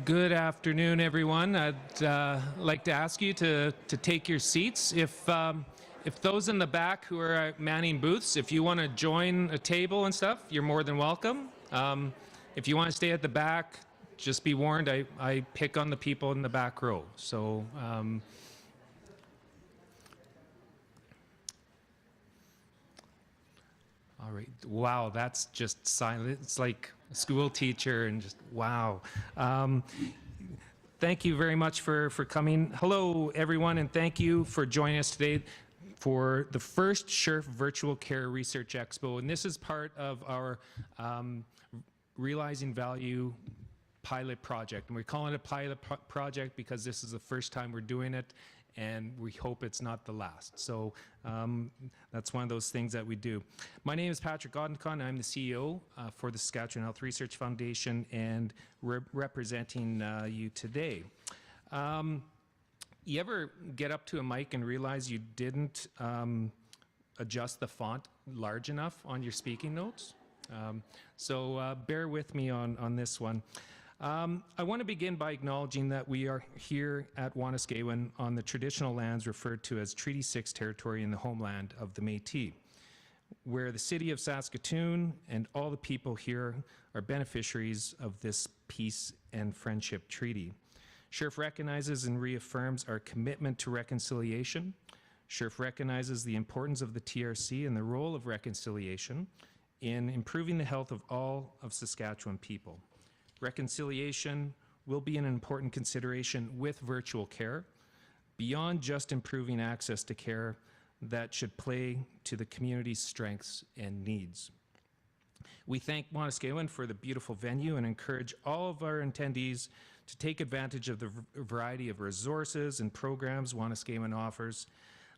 Good afternoon, everyone. I'd like to ask you to take your seats. If those in the back who are manning booths, if you want to join a table and stuff, you're more than welcome. If you want to stay at the back, just be warned, I pick on the people in the back row. So all right. Wow, that's just silent. It's like a school teacher and just wow. Thank you very much for coming. Hello, everyone, and thank you for joining us today for the first SHRF Virtual Care Research Expo. And this is part of our Realizing Value pilot project. And we're calling it a pilot project because this is the first time we're doing it, and we hope it's not the last. So that's one of those things that we do. My name is Patrick Goddencon. I'm the CEO for the Saskatchewan Health Research Foundation and representing you today. You ever get up to a mic and realize you didn't adjust the font large enough on your speaking notes? So bear with me on this one. I want to begin by acknowledging that we are here at Wanuskewin on the traditional lands referred to as Treaty 6 territory in the homeland of the Métis, where the city of Saskatoon and all the people here are beneficiaries of this peace and friendship treaty. SHRF recognizes and reaffirms our commitment to reconciliation. SHRF recognizes the importance of the TRC and the role of reconciliation in improving the health of all of Saskatchewan people. Reconciliation will be an important consideration with virtual care, beyond just improving access to care that should play to the community's strengths and needs. We thank Wanuskewin for the beautiful venue and encourage all of our attendees to take advantage of the variety of resources and programs Wanuskewin offers.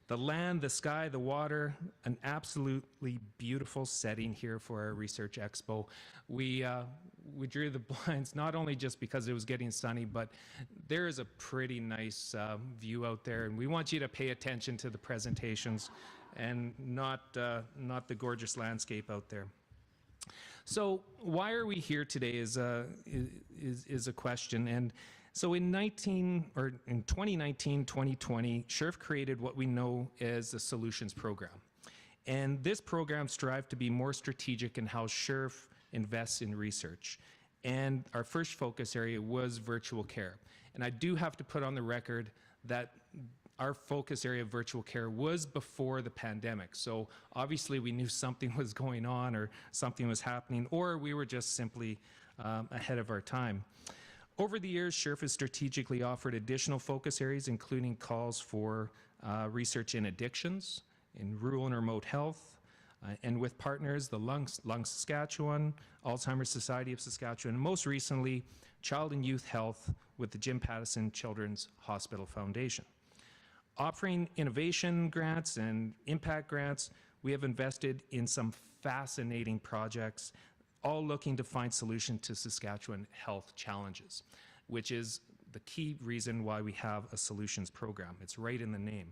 The land, the sky, the water, an absolutely beautiful setting here for our Research Expo. We drew the blinds not only just because it was getting sunny, but there is a pretty nice view out there, and we want you to pay attention to the presentations and not the gorgeous landscape out there. So why are we here today is a question. And so in 2019, 2020, SHRF created what we know as the Solutions Program. And this program strived to be more strategic in how SHRF invests in research. And our first focus area was virtual care. And I do have to put on the record that our focus area of virtual care was before the pandemic. So obviously we knew something was going on or something was happening, or we were just simply ahead of our time. Over the years, SHRF has strategically offered additional focus areas, including calls for research in addictions, in rural and remote health, and with partners, the Lung Saskatchewan, Alzheimer's Society of Saskatchewan, and most recently, Child and Youth Health with the Jim Pattison Children's Hospital Foundation. Offering innovation grants and impact grants, we have invested in some fascinating projects, all looking to find solutions to Saskatchewan health challenges, which is the key reason why we have a solutions program. It's right in the name.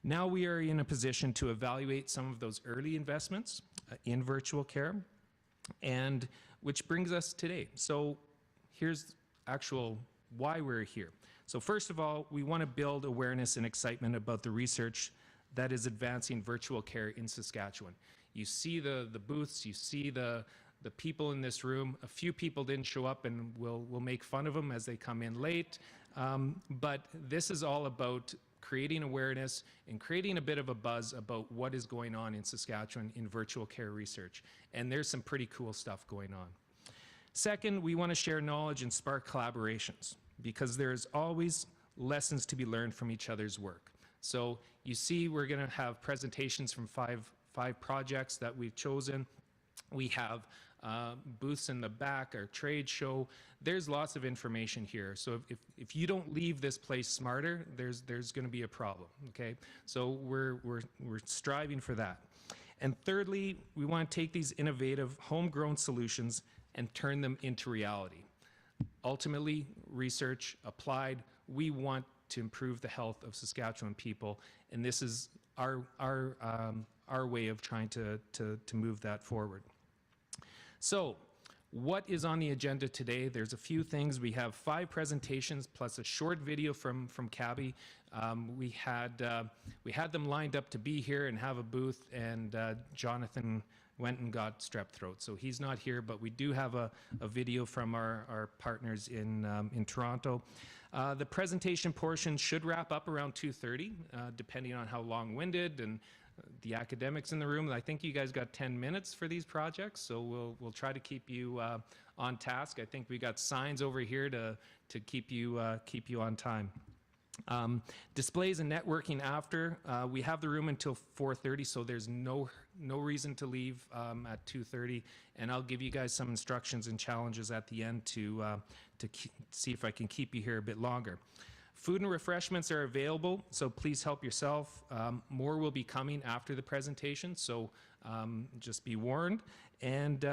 Now we are in a position to evaluate some of those early investments in virtual care, and which brings us today. So here's actual why we're here. So first of all, we want to build awareness and excitement about the research that is advancing virtual care in Saskatchewan. You see the booths, you see the people in this room. A few people didn't show up, and we'll make fun of them as they come in late. But this is all about creating awareness and creating a bit of a buzz about what is going on in Saskatchewan in virtual care research. And there's some pretty cool stuff going on. Second, we want to share knowledge and spark collaborations, because there's always lessons to be learned from each other's work. So you see we're going to have presentations from five projects that we've chosen. We have booths in the back, our trade show. There's lots of information here. So if you don't leave this place smarter, there's going to be a problem, okay? So we're striving for that. And thirdly, we want to take these innovative homegrown solutions and turn them into reality. Ultimately, research applied, we want to improve the health of Saskatchewan people, and this is our way of trying to move that forward. So What is on the agenda today? There's a few things. We have 5 presentations plus a short video from Cabby. We had them lined up to be here and have a booth, and Jonathan went and got strep throat, so he's not here, but we do have a video from our partners in Toronto. The presentation portion should wrap up around 2:30, depending on how long-winded and the academics in the room. I think you guys got 10 minutes for these projects, so we'll try to keep you on task. I think we got signs over here to keep you on time. Displays and networking after. We have the room until 4:30, so there's no reason to leave at 2:30, and I'll give you guys some instructions and challenges at the end to see if I can keep you here a bit longer. Food and refreshments are available, so please help yourself. More will be coming after the presentation, so just be warned. And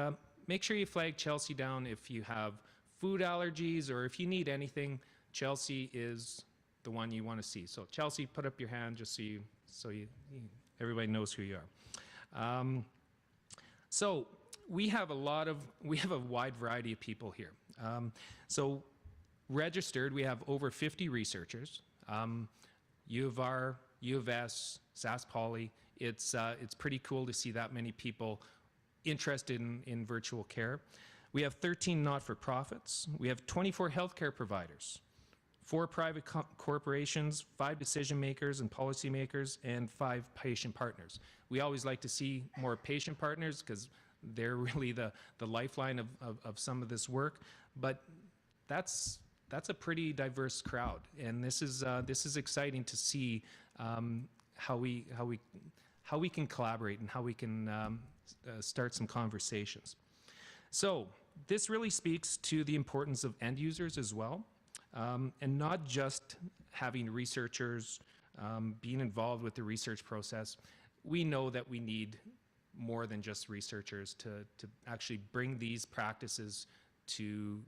make sure you flag Chelsea down if you have food allergies or if you need anything. Chelsea is the one you want to see. So Chelsea, put up your hand just so everybody knows who you are. So we have a wide variety of people here. So registered, we have over 50 researchers. U of R, U of S, SAS Poly. It's pretty cool to see that many people interested in virtual care. We have 13 not-for-profits. We have 24 healthcare providers, 4 private corporations, 5 decision makers and policy makers, and 5 patient partners. We always like to see more patient partners because they're really the lifeline of some of this work. But that's a pretty diverse crowd, and this is exciting to see how we can collaborate and how we can start some conversations. So this really speaks to the importance of end users as well, and not just having researchers being involved with the research process. We know that we need more than just researchers to actually bring these practices to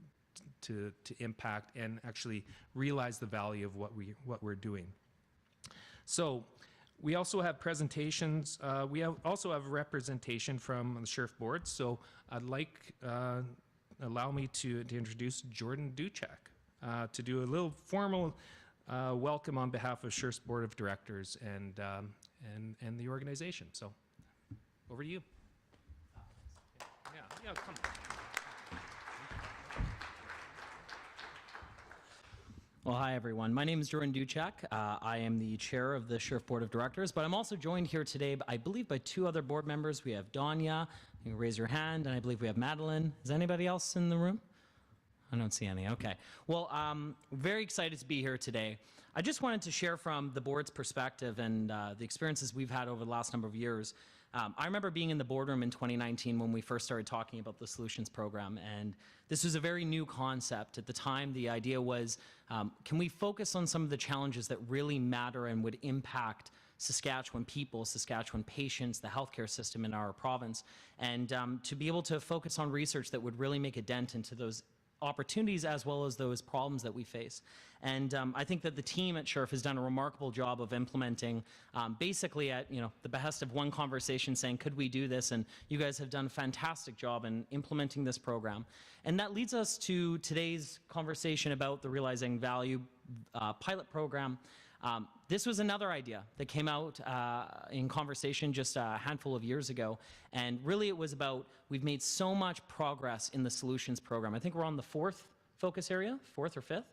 impact and actually realize the value of what we're doing. So we also have presentations. We also have representation from the SHRF board. So I'd like allow me to introduce Jordan Duchek to do a little formal welcome on behalf of SHRF's board of directors and the organization. So over to you. Yeah, come on. Well, hi everyone. My name is Jordan Duchek. I am the chair of the SHRF Board of Directors, but I'm also joined here today, I believe, by 2 other board members. We have Danya, you can raise your hand, and I believe we have Madeline. Is anybody else in the room? I don't see any. Okay. Well, very excited to be here today. I just wanted to share from the board's perspective and the experiences we've had over the last number of years. I remember being in the boardroom in 2019 when we first started talking about the Solutions Program, and this was a very new concept. At the time, the idea was, can we focus on some of the challenges that really matter and would impact Saskatchewan people, Saskatchewan patients, the healthcare system in our province, and to be able to focus on research that would really make a dent into those opportunities as well as those problems that we face. And I think that the team at SHRF has done a remarkable job of implementing basically at the behest of one conversation saying, could we do this? And you guys have done a fantastic job in implementing this program. And that leads us to today's conversation about the Realizing Value pilot program. This was another idea that came out in conversation just a handful of years ago, and really it was about, we've made so much progress in the Solutions Program. I think we're on the 4th focus area, 4th or 5th,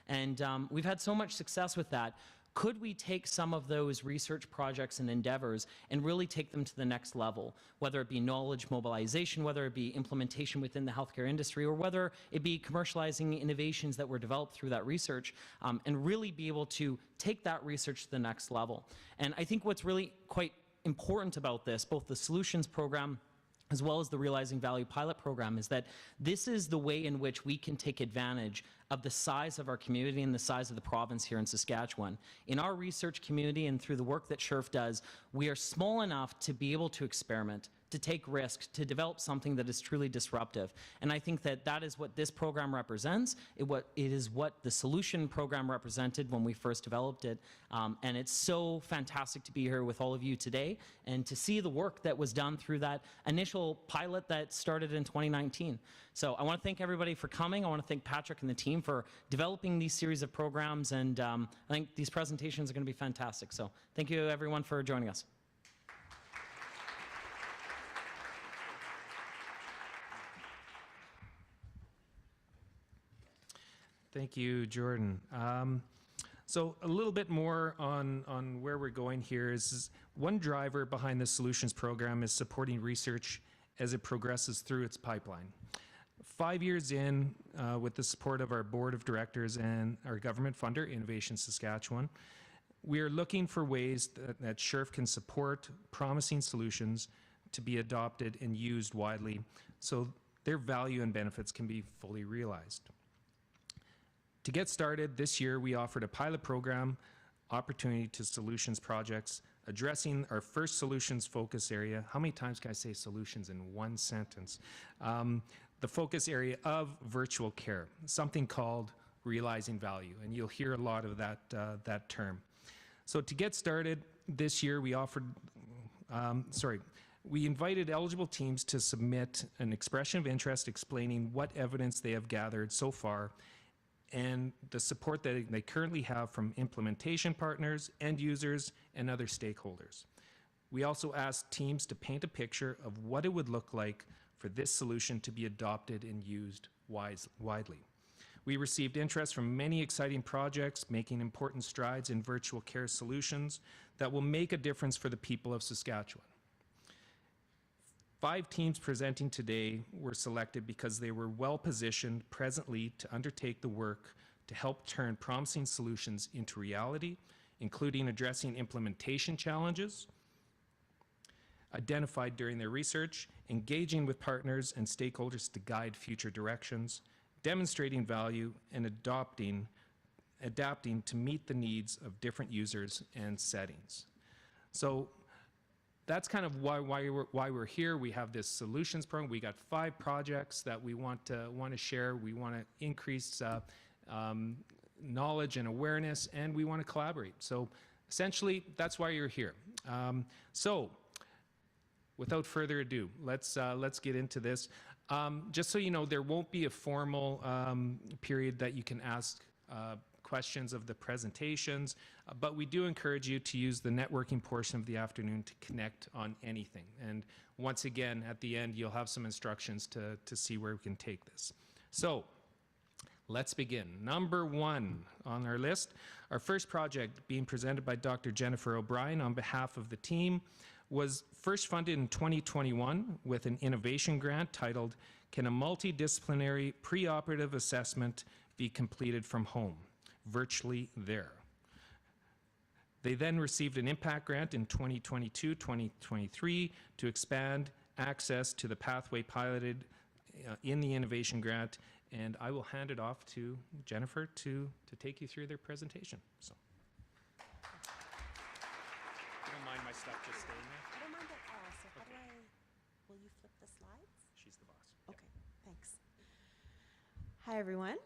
and we've had so much success with that. Could we take some of those research projects and endeavors and really take them to the next level, whether it be knowledge mobilization, whether it be implementation within the healthcare industry, or whether it be commercializing innovations that were developed through that research, and really be able to take that research to the next level. And I think what's really quite important about this, both the Solutions Program as well as the Realizing Value pilot program, is that this is the way in which we can take advantage of the size of our community and the size of the province here in Saskatchewan. In our research community and through the work that SHRF does, we are small enough to be able to experiment, to take risks, to develop something that is truly disruptive. And I think that that is what this program represents. It is what the solution program represented when we first developed it. And it's so fantastic to be here with all of you today and to see the work that was done through that initial pilot that started in 2019. So I want to thank everybody for coming. I want to thank Patrick and the team for developing these series of programs. And I think these presentations are going to be fantastic. So thank you everyone for joining us. Thank you, Jordan. So a little bit more on where we're going here is one driver behind the solutions program is supporting research as it progresses through its pipeline. 5 years in, with the support of our board of directors and our government funder, Innovation Saskatchewan, we are looking for ways that SHRF can support promising solutions to be adopted and used widely so their value and benefits can be fully realized. To get started, this year we offered a pilot program opportunity to solutions projects addressing our first solutions focus area. How many times can I say solutions in one sentence? The focus area of virtual care, something called realizing value, and you'll hear a lot of that term. So to get started, this year we we invited eligible teams to submit an expression of interest explaining what evidence they have gathered so far and the support that they currently have from implementation partners, end users, and other stakeholders. We also asked teams to paint a picture of what it would look like for this solution to be adopted and used widely. We received interest from many exciting projects making important strides in virtual care solutions that will make a difference for the people of Saskatchewan. 5 teams presenting today were selected because they were well positioned presently to undertake the work to help turn promising solutions into reality, including addressing implementation challenges identified during their research, engaging with partners and stakeholders to guide future directions, demonstrating value, and adapting to meet the needs of different users and settings. So that's kind of why we're here. We have this solutions program. We got 5 projects that we want to share. We want to increase knowledge and awareness, and we want to collaborate. So essentially, that's why you're here. So without further ado, let's get into this. Just so you know, there won't be a formal period that you can ask questions of the presentations, but we do encourage you to use the networking portion of the afternoon to connect on anything. And once again, at the end, you'll have some instructions to see where we can take this. So let's begin. Number 1 on our list, our first project being presented by Dr. Jennifer O'Brien on behalf of the team was first funded in 2021 with an innovation grant titled, "Can a Multidisciplinary Preoperative Assessment Be Completed from Home? Virtually There." They then received an impact grant in 2022-2023 to expand access to the pathway piloted in the innovation grant, and I will hand it off to Jennifer to take you through their presentation. So, you don't mind my stuff just staying there? I don't mind at all. So how do will you flip the slides? She's the boss. Okay, thanks. Hi, everyone.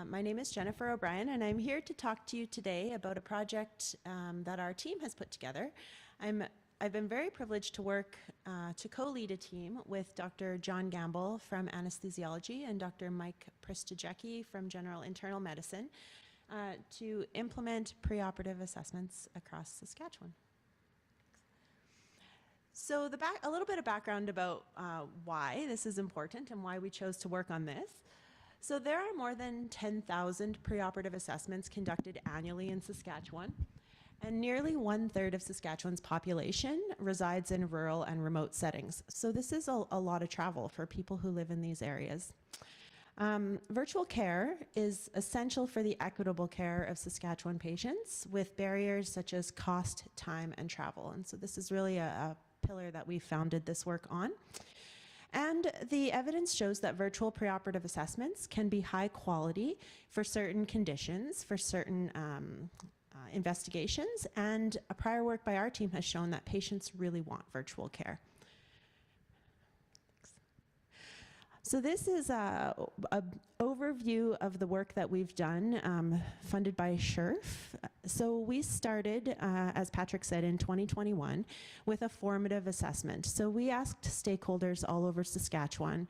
My name is Jennifer O'Brien, and I'm here to talk to you today about a project that our team has put together. I've been very privileged to work to co-lead a team with Dr. John Gamble from anesthesiology and Dr. Mike Pristijecki from general internal medicine to implement preoperative assessments across Saskatchewan. So a little bit of background about why this is important and why we chose to work on this. So there are more than 10,000 preoperative assessments conducted annually in Saskatchewan, and nearly 1/3 of Saskatchewan's population resides in rural and remote settings. So this is a lot of travel for people who live in these areas. Virtual care is essential for the equitable care of Saskatchewan patients with barriers such as cost, time, and travel. And so this is really a pillar that we founded this work on. And the evidence shows that virtual preoperative assessments can be high quality for certain conditions, for certain investigations, and a prior work by our team has shown that patients really want virtual care. So this is a overview of the work that we've done, funded by SHRF. So we started, as Patrick said, in 2021 with a formative assessment. So we asked stakeholders all over Saskatchewan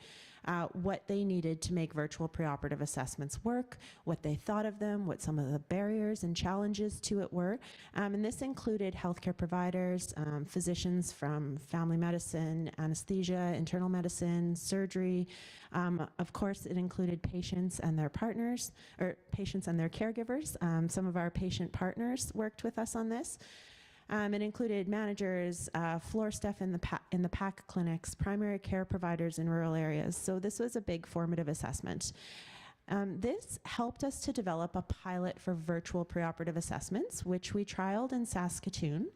what they needed to make virtual preoperative assessments work, what they thought of them, what some of the barriers and challenges to it were. And this included healthcare providers, physicians from family medicine, anesthesia, internal medicine, surgery. Of course, it included patients and their partners, or patients and their caregivers. Some of our patient partners worked with us on this. It included managers, floor staff in the PAC clinics, primary care providers in rural areas. So this was a big formative assessment. This helped us to develop a pilot for virtual preoperative assessments, which we trialed in Saskatoon.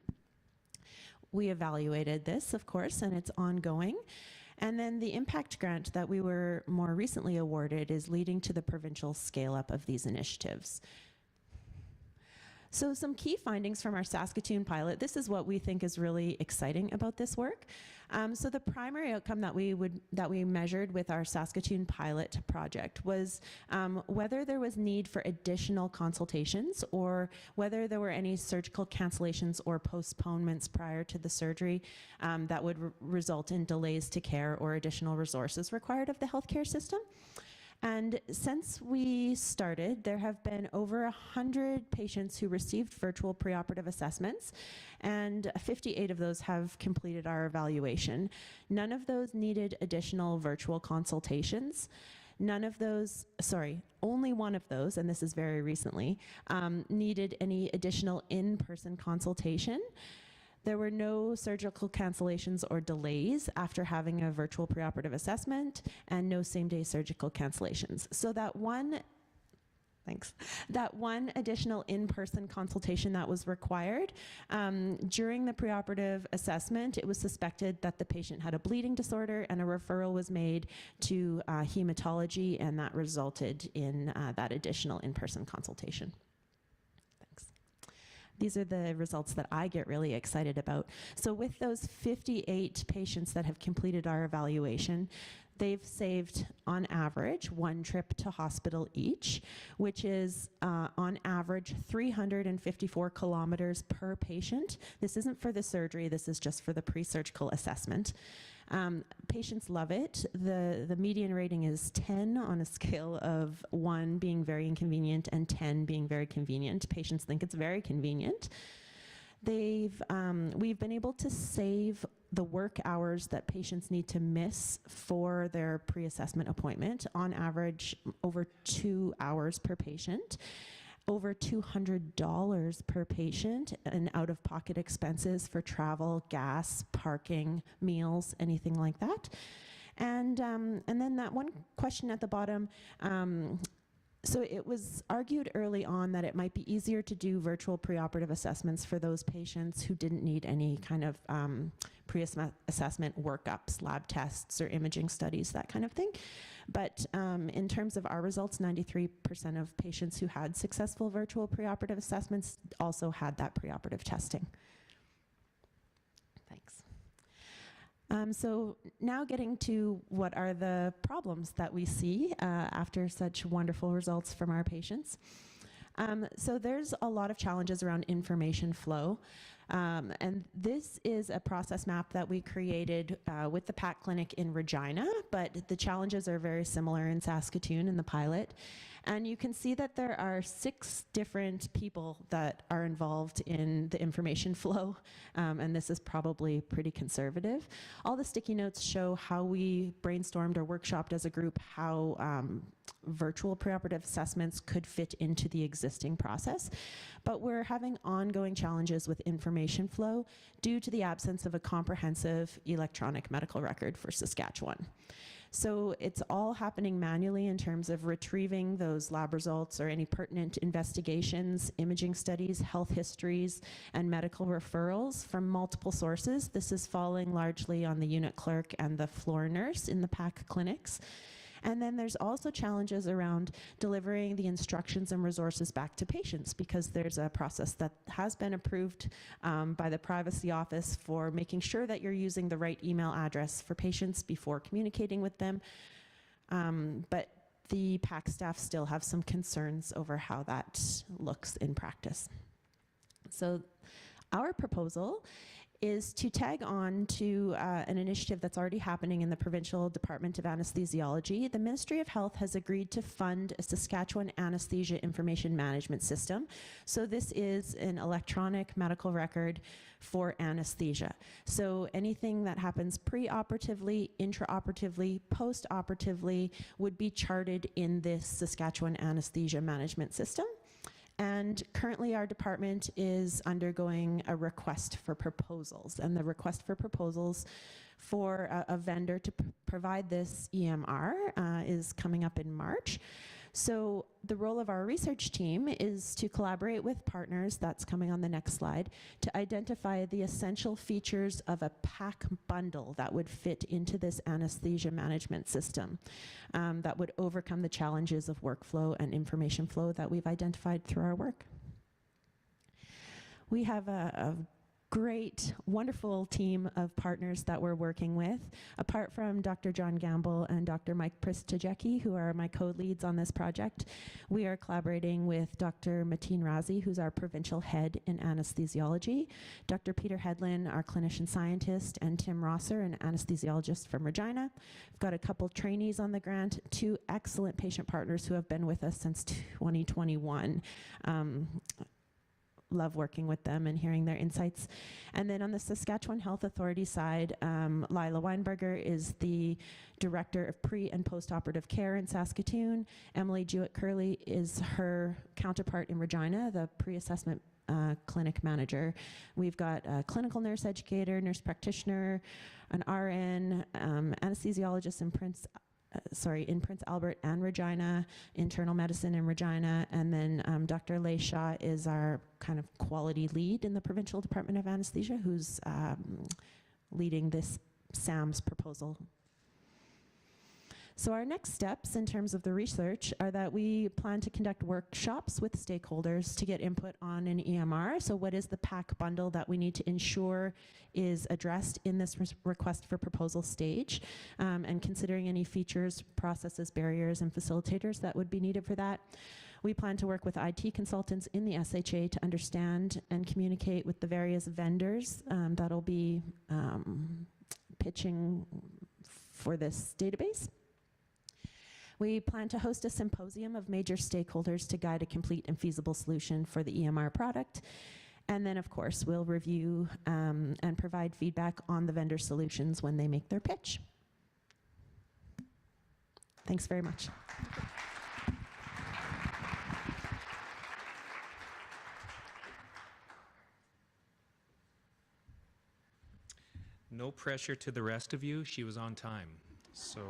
We evaluated this, of course, and it's ongoing. And then the impact grant that we were more recently awarded is leading to the provincial scale-up of these initiatives. So some key findings from our Saskatoon pilot. This is what we think is really exciting about this work. So the primary outcome that we measured with our Saskatoon pilot project was whether there was need for additional consultations or whether there were any surgical cancellations or postponements prior to the surgery that would result in delays to care or additional resources required of the healthcare system. And since we started, there have been over 100 patients who received virtual preoperative assessments, and 58 of those have completed our evaluation. None of those needed additional virtual consultations. None of those, only one of those, and this is very recently, needed any additional in-person consultation. There were no surgical cancellations or delays after having a virtual preoperative assessment, and no same-day surgical cancellations. So that one additional in-person consultation that was required, during the preoperative assessment, it was suspected that the patient had a bleeding disorder, and a referral was made to hematology, and that resulted in that additional in-person consultation. These are the results that I get really excited about. So with those 58 patients that have completed our evaluation, they've saved, on average, 1 trip to hospital each, which is, on average, 354 kilometers per patient. This isn't for the surgery, this is just for the pre-surgical assessment. Patients love it. The median rating is 10 on a scale of 1 being very inconvenient and 10 being very convenient. Patients think it's very convenient. We've been able to save the work hours that patients need to miss for their pre-assessment appointment, on average over 2 hours per patient. Over $200 per patient in out-of-pocket expenses for travel, gas, parking, meals, anything like that. And then that one question at the bottom, so it was argued early on that it might be easier to do virtual preoperative assessments for those patients who didn't need any kind of pre-assessment workups, lab tests, or imaging studies, that kind of thing. But in terms of our results, 93% of patients who had successful virtual preoperative assessments also had that preoperative testing. Thanks. So now getting to what are the problems that we see after such wonderful results from our patients. So there's a lot of challenges around information flow. And this is a process map that we created with the PAC clinic in Regina, but the challenges are very similar in Saskatoon in the pilot. And you can see that there are 6 different people that are involved in the information flow, and this is probably pretty conservative. All the sticky notes show how we brainstormed or workshopped as a group how virtual preoperative assessments could fit into the existing process. But we're having ongoing challenges with information flow due to the absence of a comprehensive electronic medical record for Saskatchewan. So it's all happening manually in terms of retrieving those lab results or any pertinent investigations, imaging studies, health histories, and medical referrals from multiple sources. This is falling largely on the unit clerk and the floor nurse in the PAC clinics. And then there's also challenges around delivering the instructions and resources back to patients, because there's a process that has been approved by the Privacy Office for making sure that you're using the right email address for patients before communicating with them. But the PAC staff still have some concerns over how that looks in practice. So our proposal is to tag on to an initiative that's already happening in the Provincial Department of Anesthesiology. The Ministry of Health has agreed to fund a Saskatchewan Anesthesia Information Management System. So this is an electronic medical record for anesthesia. So anything that happens pre-operatively, intraoperatively, post-operatively would be charted in this Saskatchewan Anesthesia Management System. And currently our department is undergoing a request for proposals, and the request for proposals for a vendor to provide this EMR is coming up in March. So the role of our research team is to collaborate with partners, that's coming on the next slide, to identify the essential features of a PAC bundle that would fit into this anesthesia management system that would overcome the challenges of workflow and information flow that we've identified through our work. We have a great, wonderful team of partners that we're working with. Apart from Dr. John Gamble and Dr. Mike Pristajecki, who are my co-leads on this project, we are collaborating with Dr. Mateen Razi, who's our provincial head in anesthesiology, Dr. Peter Hedlin, our clinician scientist, and Tim Rosser, an anesthesiologist from Regina. We've got a couple trainees on the grant, 2 excellent patient partners who have been with us since 2021. Love working with them and hearing their insights. And then on the Saskatchewan Health Authority side, Lila Weinberger is the Director of Pre- and Post-Operative Care in Saskatoon. Emily Jewett-Curley is her counterpart in Regina, the Pre-Assessment Clinic Manager. We've got a clinical nurse educator, nurse practitioner, an RN, anesthesiologist in Prince Albert and Regina, internal medicine in Regina, and then Dr. Leigh Shaw is our kind of quality lead in the Provincial Department of Anesthesia, who's leading this SAMS proposal. So our next steps in terms of the research are that we plan to conduct workshops with stakeholders to get input on an EMR. So what is the PAC bundle that we need to ensure is addressed in this request for proposal stage, and considering any features, processes, barriers, and facilitators that would be needed for that. We plan to work with IT consultants in the SHA to understand and communicate with the various vendors that'll be pitching for this database. We plan to host a symposium of major stakeholders to guide a complete and feasible solution for the EMR product. And then, of course, we'll review and provide feedback on the vendor solutions when they make their pitch. Thanks very much. No pressure to the rest of you. She was on time. So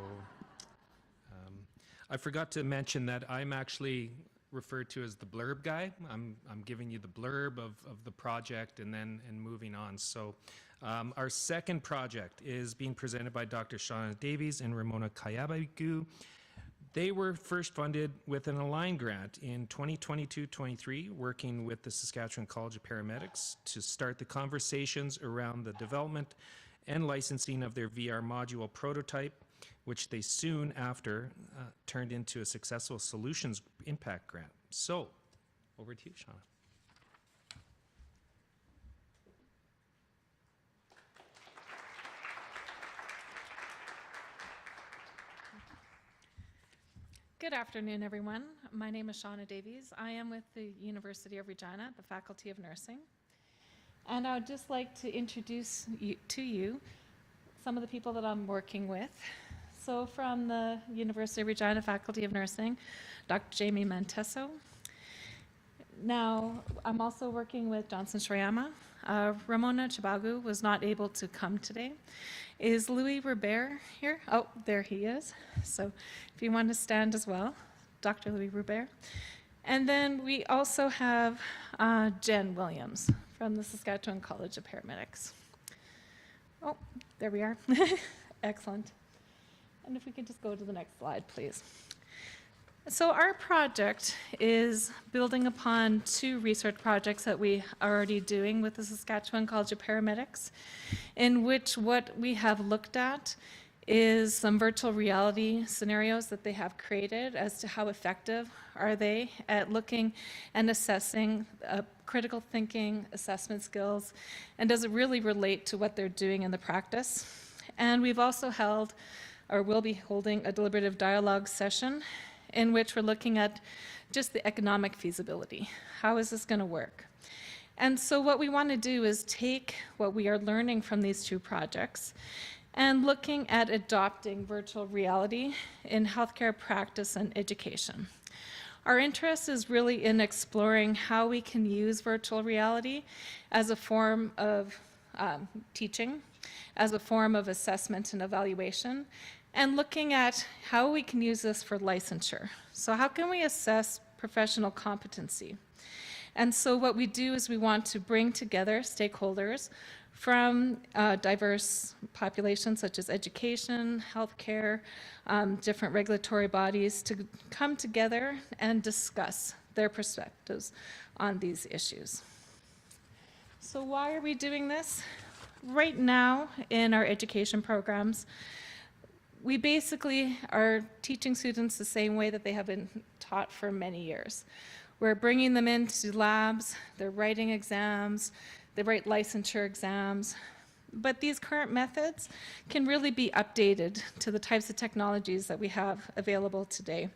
I forgot to mention that I'm actually referred to as the blurb guy. I'm giving you the blurb of the project and moving on. So our second project is being presented by Dr. Shauna Davies and Ramona Kayabagu. They were first funded with an Align grant in 2022-23, working with the Saskatchewan College of Paramedics to start the conversations around the development and licensing of their VR module prototype, which they soon after turned into a successful solutions impact grant. So, over to you, Shauna. Good afternoon, everyone. My name is Shauna Davies. I am with the University of Regina, the Faculty of Nursing. And I would just like to introduce to you some of the people that I'm working with. So from the University of Regina Faculty of Nursing, Dr. Jamie Mantesso. Now, I'm also working with Johnson Shriyama. Ramona Chabagu was not able to come today. Is Louis Robert here? Oh, there he is. So if you want to stand as well, Dr. Louis Robert. And then we also have Jen Williams from the Saskatchewan College of Paramedics. Oh, there we are. Excellent. And if we could just go to the next slide, please. So our project is building upon 2 research projects that we are already doing with the Saskatchewan College of Paramedics, in which what we have looked at is some virtual reality scenarios that they have created as to how effective are they at looking and assessing critical thinking, assessment skills, and does it really relate to what they're doing in the practice. And we've also held, or will be holding, a deliberative dialogue session in which we're looking at just the economic feasibility. How is this going to work? And so what we want to do is take what we are learning from these 2 projects and looking at adopting virtual reality in healthcare practice and education. Our interest is really in exploring how we can use virtual reality as a form of teaching, as a form of assessment and evaluation, and looking at how we can use this for licensure. So how can we assess professional competency? And so what we do is we want to bring together stakeholders from diverse populations such as education, healthcare, different regulatory bodies to come together and discuss their perspectives on these issues. So why are we doing this? Right now in our education programs, we basically are teaching students the same way that they have been taught for many years. We're bringing them into labs, they're writing exams, they write licensure exams, but these current methods can really be updated to the types of technologies that we have available today.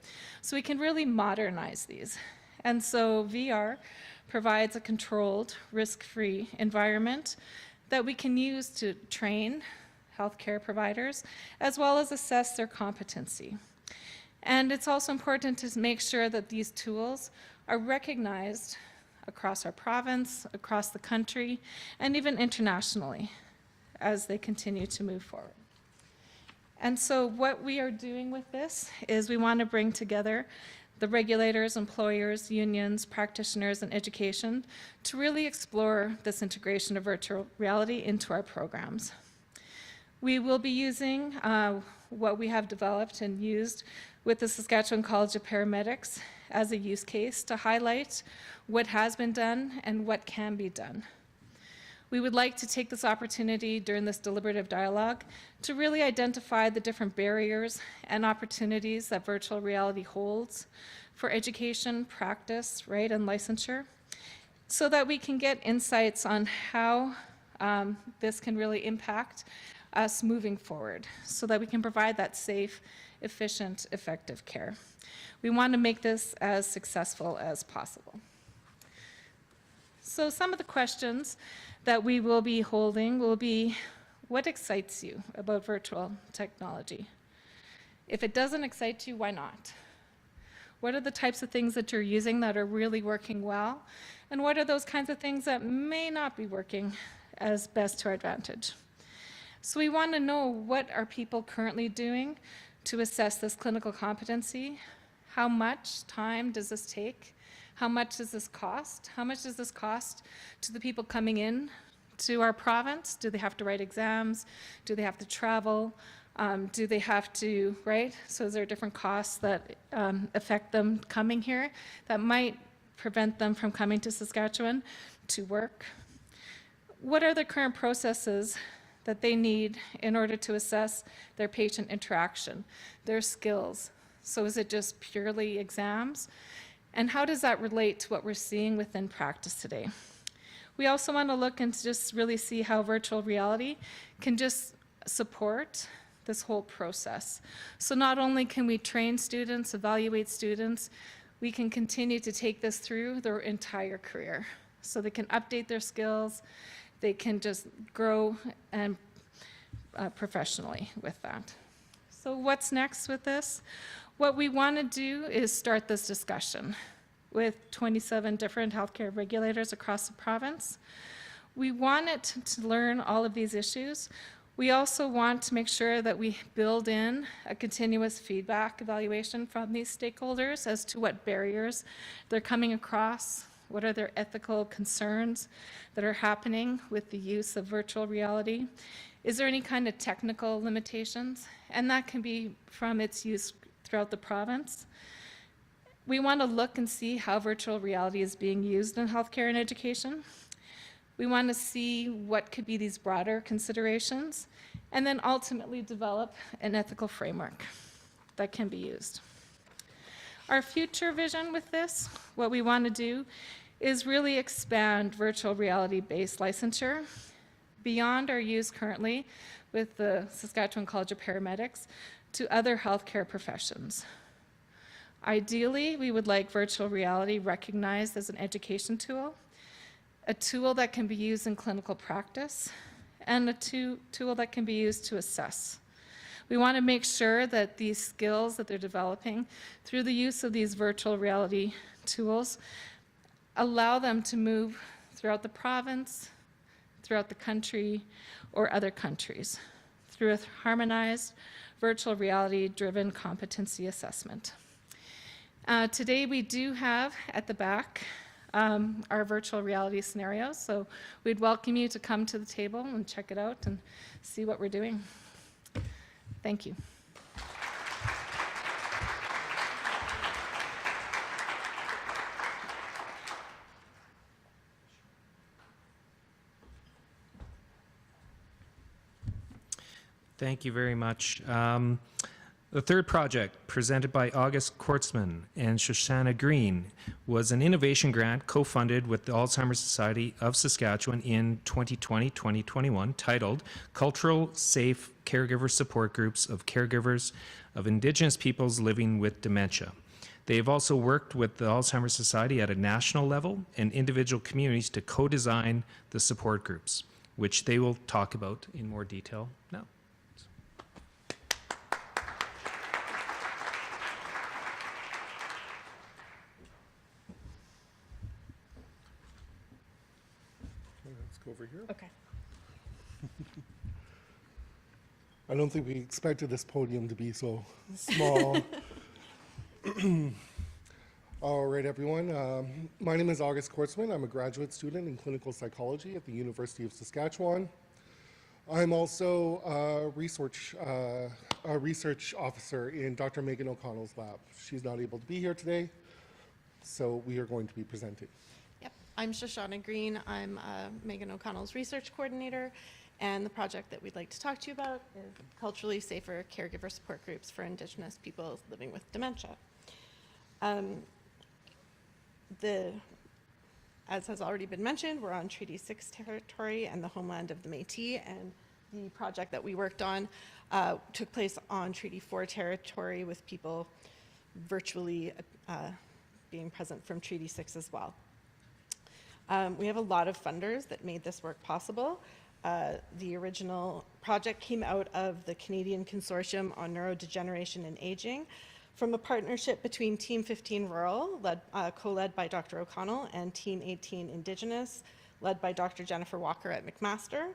So we can really modernize these. And so VR provides a controlled, risk-free environment that we can use to train healthcare providers, as well as assess their competency. And it's also important to make sure that these tools are recognized across our province, across the country, and even internationally as they continue to move forward. And so what we are doing with this is we want to bring together the regulators, employers, unions, practitioners, and education to really explore this integration of virtual reality into our programs. We will be using what we have developed and used with the Saskatchewan College of Paramedics as a use case to highlight what has been done and what can be done. We would like to take this opportunity during this deliberative dialogue to really identify the different barriers and opportunities that virtual reality holds for education, practice, right, and licensure, so that we can get insights on how this can really impact us moving forward, so that we can provide that safe, efficient, effective care. We want to make this as successful as possible. So some of the questions that we will be holding will be, what excites you about virtual technology? If it doesn't excite you, why not? What are the types of things that you're using that are really working well? And what are those kinds of things that may not be working as best to our advantage? So we want to know, what are people currently doing to assess this clinical competency? How much time does this take? How much does this cost? How much does this cost to the people coming in to our province? Do they have to write exams? Do they have to travel? Do they have to, right? So is there different costs that affect them coming here that might prevent them from coming to Saskatchewan to work? What are the current processes that they need in order to assess their patient interaction, their skills? So is it just purely exams? And how does that relate to what we're seeing within practice today? We also want to look and just really see how virtual reality can just support this whole process. So not only can we train students, evaluate students, we can continue to take this through their entire career. So they can update their skills, they can just grow and professionally with that. So what's next with this? What we want to do is start this discussion with 27 different healthcare regulators across the province. We want it to learn all of these issues. We also want to make sure that we build in a continuous feedback evaluation from these stakeholders as to what barriers they're coming across, What are their ethical concerns that are happening with the use of virtual reality? Is there any kind of technical limitations? And that can be from its use throughout the province. We want to look and see how virtual reality is being used in healthcare and education. We want to see what could be these broader considerations, and then ultimately develop an ethical framework that can be used. Our future vision with this, what we want to do, is really expand virtual reality-based licensure beyond our use currently with the Saskatchewan College of Paramedics to other healthcare professions. Ideally, we would like virtual reality recognized as an education tool, a tool that can be used in clinical practice, and a tool that can be used to assess. We want to make sure that these skills that they're developing through the use of these virtual reality tools allow them to move throughout the province, throughout the country, or other countries through a harmonized virtual reality-driven competency assessment. Today we do have at the back our virtual reality scenarios, so we'd welcome you to come to the table and check it out and see what we're doing. Thank you. Thank you very much. The third project, presented by August Kortzman and Shoshana Green, was an innovation grant co-funded with the Alzheimer's Society of Saskatchewan in 2020-2021, titled Cultural Safe Caregiver Support Groups of Caregivers of Indigenous Peoples Living with Dementia. They have also worked with the Alzheimer's Society at a national level and individual communities to co-design the support groups, which they will talk about in more detail now. Let's go over here. Okay. I don't think we expected this podium to be so small. All right, everyone. My name is August Kortzman. I'm a graduate student in clinical psychology at the University of Saskatchewan. I'm also a research officer in Dr. Megan O'Connell's lab. She's not able to be here today, so we are going to be presenting. Yep, I'm Shoshana Green. I'm Megan O'Connell's research coordinator, and the project that we'd like to talk to you about is culturally safer caregiver support groups for Indigenous people living with dementia. As has already been mentioned, we're on Treaty 6 territory and the homeland of the Métis, and the project that we worked on took place on Treaty 4 territory with people virtually being present from Treaty 6 as well. We have a lot of funders that made this work possible. The original project came out of the Canadian Consortium on Neurodegeneration and Aging, from a partnership between Team 15 Rural, co-led by Dr. O'Connell, and Team 18 Indigenous, led by Dr. Jennifer Walker at McMaster.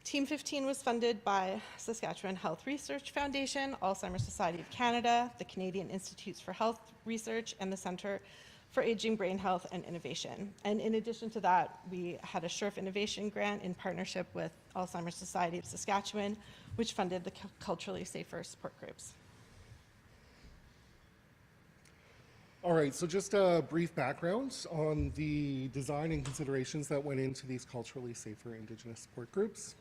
Team 15 was funded by Saskatchewan Health Research Foundation, Alzheimer's Society of Canada, the Canadian Institutes for Health Research, and the Centre for Aging, Brain Health, and Innovation. And in addition to that, we had a SHRF Innovation Grant in partnership with Alzheimer's Society of Saskatchewan, which funded the culturally safer support groups. All right, so just a brief background on the design and considerations that went into these culturally safer Indigenous support groups.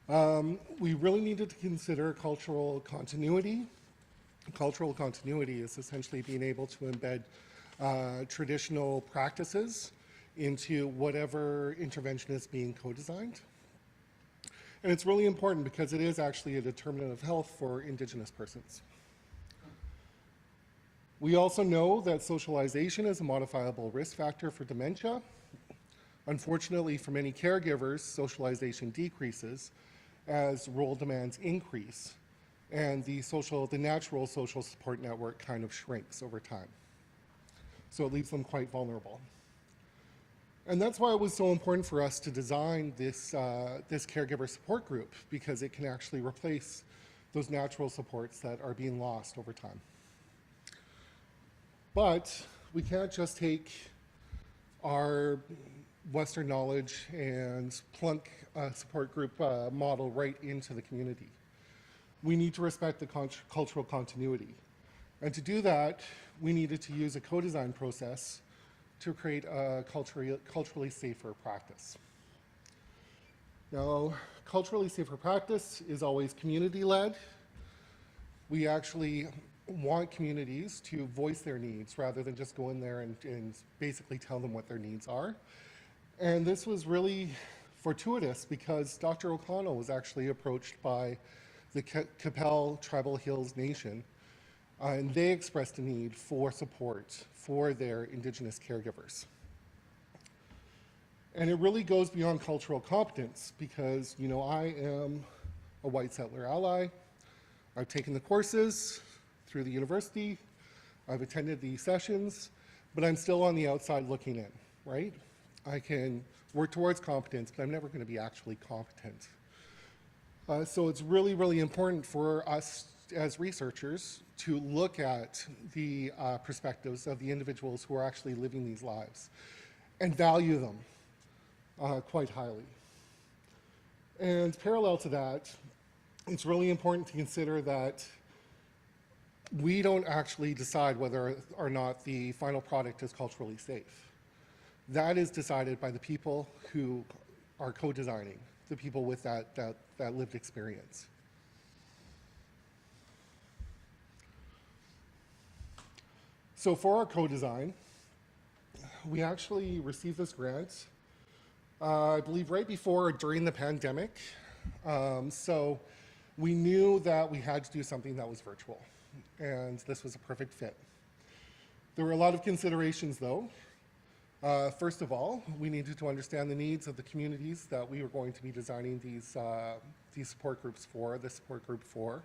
We really needed to consider cultural continuity. Cultural continuity is essentially being able to embed traditional practices into whatever intervention is being co-designed. And it's really important because it is actually a determinant of health for Indigenous persons. We also know that socialization is a modifiable risk factor for dementia. Unfortunately, for many caregivers, socialization decreases as role demands increase, and the natural social support network kind of shrinks over time. So it leaves them quite vulnerable. And that's why it was so important for us to design this caregiver support group, because it can actually replace those natural supports that are being lost over time. But we can't just take our Western knowledge and plunk support group model right into the community. We need to respect the cultural continuity. And to do that, we needed to use a co-design process to create a culturally safer practice. Now, culturally safer practice is always community-led. We actually want communities to voice their needs rather than just go in there and basically tell them what their needs are. And this was really fortuitous because Dr. O'Connell was actually approached by the Qu'Appelle Tribal Hills Nation, and they expressed a need for support for their Indigenous caregivers. And it really goes beyond cultural competence because, you know, I am a white settler ally. I've taken the courses through the university. I've attended the sessions, but I'm still on the outside looking in, right? I can work towards competence, but I'm never going to be actually competent. So it's really, really important for us as researchers to look at the perspectives of the individuals who are actually living these lives and value them quite highly. And parallel to that, it's really important to consider that we don't actually decide whether or not the final product is culturally safe. That is decided by the people who are co-designing, the people with that lived experience. So for our co-design, we actually received this grant, I believe right before or during the pandemic. So we knew that we had to do something that was virtual, and this was a perfect fit. There were a lot of considerations though. First of all, we needed to understand the needs of the communities that we were going to be designing these support groups for, the support group for.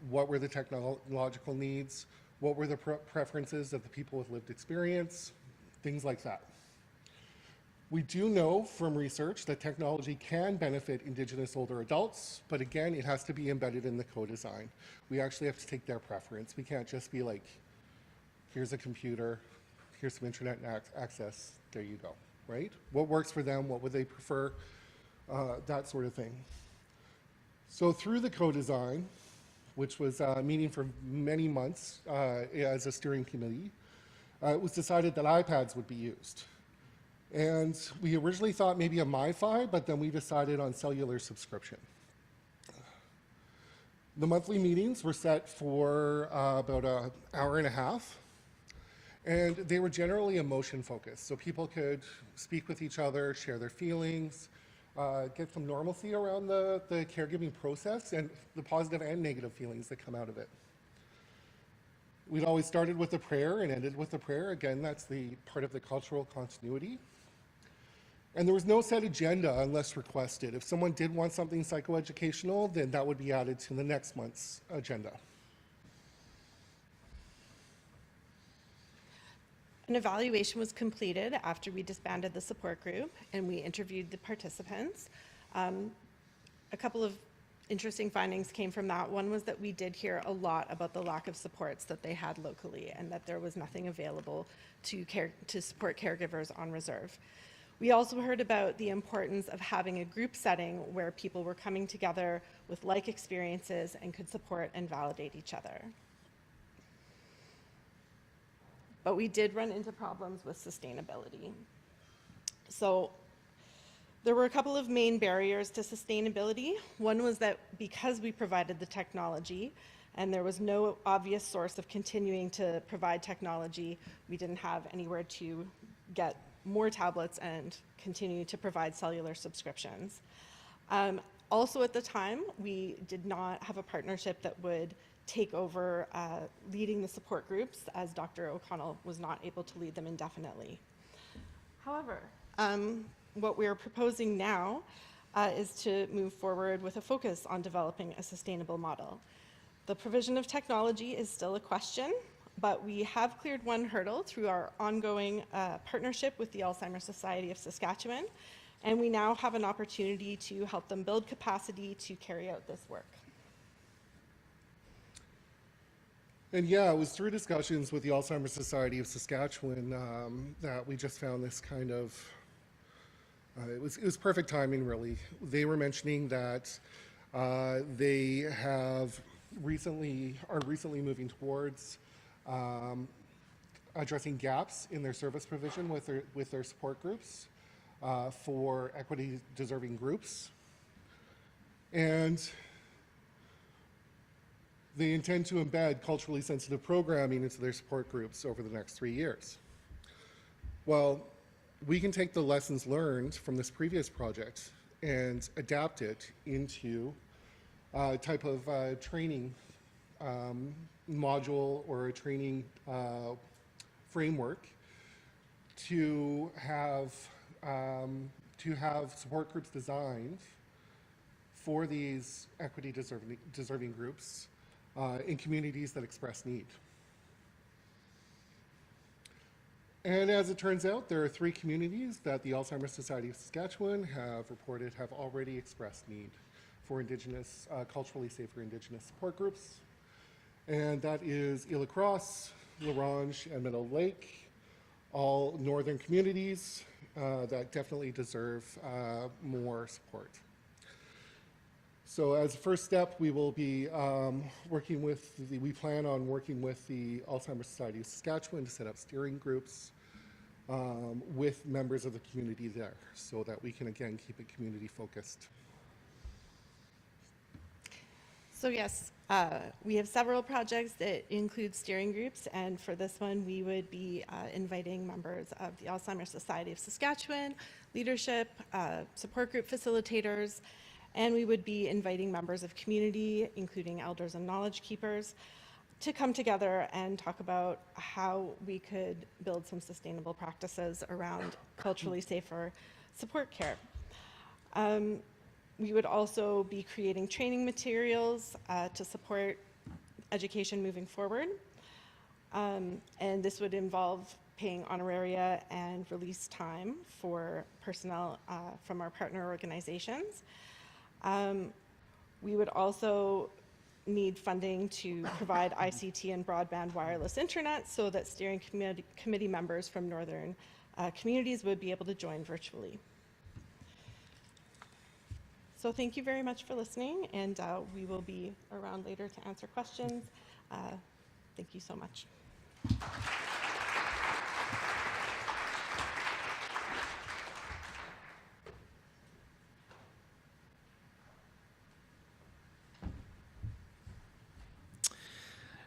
What were the technological needs? What were the preferences of the people with lived experience? Things like that. We do know from research that technology can benefit Indigenous older adults, but again, it has to be embedded in the co-design. We actually have to take their preference. We can't just be like, here's a computer, here's some internet access, there you go, right? What works for them, what would they prefer, that sort of thing. So through the co-design, which was meeting for many months as a steering committee, it was decided that iPads would be used. And we originally thought maybe a MiFi, but then we decided on cellular subscription. The monthly meetings were set for about an hour and a half, and they were generally emotion focused. So people could speak with each other, share their feelings, get some normalcy around the caregiving process and the positive and negative feelings that come out of it. We'd always started with a prayer and ended with a prayer. Again, that's the part of the cultural continuity. And there was no set agenda unless requested. If someone did want something psychoeducational, then that would be added to the next month's agenda. An evaluation was completed after we disbanded the support group and we interviewed the participants. A couple of interesting findings came from that. One was that we did hear a lot about the lack of supports that they had locally and that there was nothing available to support caregivers on reserve. We also heard about the importance of having a group setting where people were coming together with like experiences and could support and validate each other. But we did run into problems with sustainability. So there were a couple of main barriers to sustainability. One was that because we provided the technology and there was no obvious source of continuing to provide technology, we didn't have anywhere to get more tablets and continue to provide cellular subscriptions. Also at the time, we did not have a partnership that would take over leading the support groups, as Dr. O'Connell was not able to lead them indefinitely. However, what we are proposing now is to move forward with a focus on developing a sustainable model. The provision of technology is still a question, but we have cleared one hurdle through our ongoing partnership with the Alzheimer's Society of Saskatchewan, and we now have an opportunity to help them build capacity to carry out this work. And yeah, it was through discussions with the Alzheimer's Society of Saskatchewan that we just found this kind of, it was perfect timing, really. They were mentioning that they are recently moving towards addressing gaps in their service provision with their support groups for equity deserving groups. And they intend to embed culturally sensitive programming into their support groups over the next 3 years. Well, we can take the lessons learned from this previous project and adapt it into a type of training module or a training framework to have support groups designed for these equity deserving groups in communities that express need. And as it turns out, there are 3 communities that the Alzheimer's Society of Saskatchewan have reported have already expressed need for Indigenous, culturally safer Indigenous support groups. And that is Île Crosse, La Ronge, and Meadow Lake, all northern communities that definitely deserve more support. So as a first step, we will be we plan on working with the Alzheimer's Society of Saskatchewan to set up steering groups with members of the community there so that we can, again, keep it community focused. So yes, we have several projects that include steering groups, and for this one, we would be inviting members of the Alzheimer's Society of Saskatchewan, leadership, support group facilitators, and we would be inviting members of community, including elders and knowledge keepers, to come together and talk about how we could build some sustainable practices around culturally safer support care. We would also be creating training materials to support education moving forward. And this would involve paying honoraria and release time for personnel from our partner organizations. We would also need funding to provide ICT and broadband wireless internet so that steering committee members from northern communities would be able to join virtually. So thank you very much for listening, and we will be around later to answer questions. Thank you so much.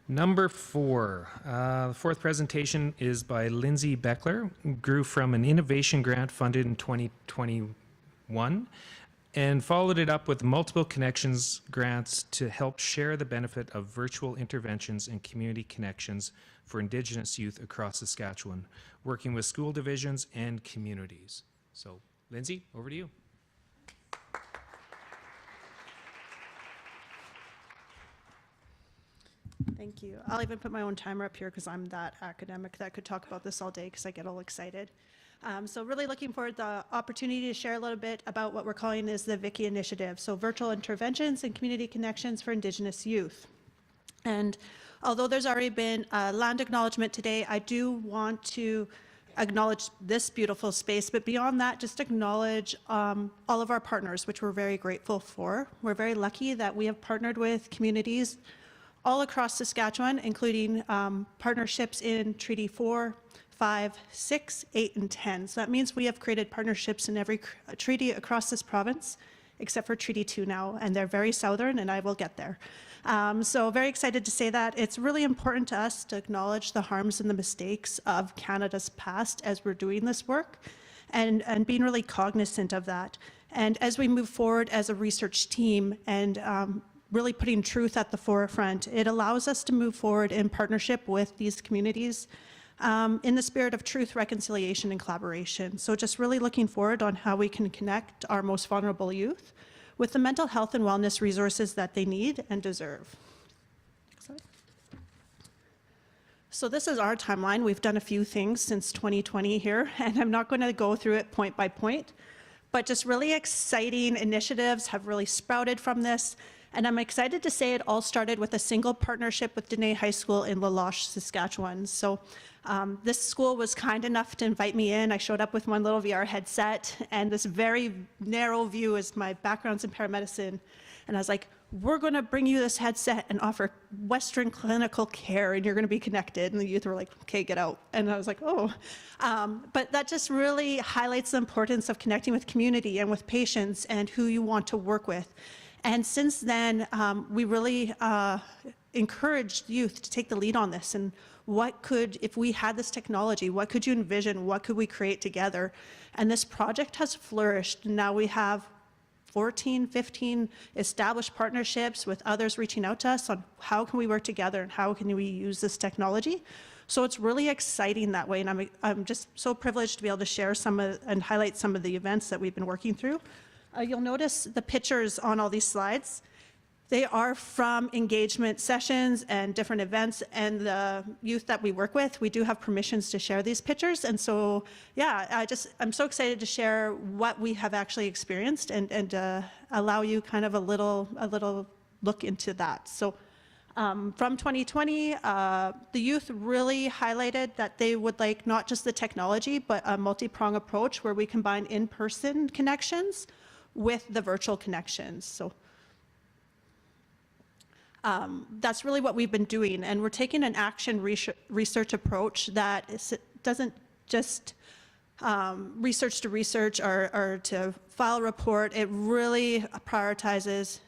Number 4, the fourth presentation is by Lindsay Beckler, grew from an innovation grant funded in 2021 and followed it up with multiple connections grants to help share the benefit of virtual interventions and community connections for Indigenous youth across Saskatchewan, working with school divisions and communities. So, Lindsay, over to you. Thank you. I'll even put my own timer up here because I'm that academic that could talk about this all day because I get all excited. So really looking forward to the opportunity to share a little bit about what we're calling is the Vicky Initiative, so virtual interventions and community connections for Indigenous youth. And although there's already been a land acknowledgement today, I do want to acknowledge this beautiful space, but beyond that, just acknowledge all of our partners, which we're very grateful for. We're very lucky that we have partnered with communities all across Saskatchewan, including partnerships in Treaty 4, 5, 6, 8, and 10. So that means we have created partnerships in every treaty across this province, except for Treaty 2 now, and they're very southern, and I will get there. So very excited to say that. It's really important to us to acknowledge the harms and the mistakes of Canada's past as we're doing this work, and being really cognizant of that. And as we move forward as a research team and really putting truth at the forefront, it allows us to move forward in partnership with these communities in the spirit of truth, reconciliation, and collaboration. So just really looking forward on how we can connect our most vulnerable youth with the mental health and wellness resources that they need and deserve. So this is our timeline. We've done a few things since 2020 here, and I'm not going to go through it point by point, but just really exciting initiatives have really sprouted from this. And I'm excited to say it all started with a single partnership with Dene High School in La Loche, Saskatchewan. So this school was kind enough to invite me in. I showed up with one little VR headset and this very narrow view as my background's in paramedicine. And I was like, we're going to bring you this headset and offer Western clinical care, and you're going to be connected. And the youth were like, okay, get out. And I was like, oh. But that just really highlights the importance of connecting with community and with patients and who you want to work with. And since then, we really encouraged youth to take the lead on this. And what could, if we had this technology, what could you envision? What could we create together? And this project has flourished. Now we have 14, 15 established partnerships with others reaching out to us on how can we work together and how can we use this technology. So it's really exciting that way, and I'm just so privileged to be able to share and highlight some of the events that we've been working through. You'll notice the pictures on all these slides. They are from engagement sessions and different events, and the youth that we work with, we do have permissions to share these pictures. And so, yeah, I'm so excited to share what we have actually experienced and allow you kind of a little look into that. So from 2020, the youth really highlighted that they would like not just the technology, but a multi-prong approach where we combine in-person connections with the virtual connections. So that's really what we've been doing, and we're taking an action research approach that doesn't just research to research or to file a report. It really prioritizes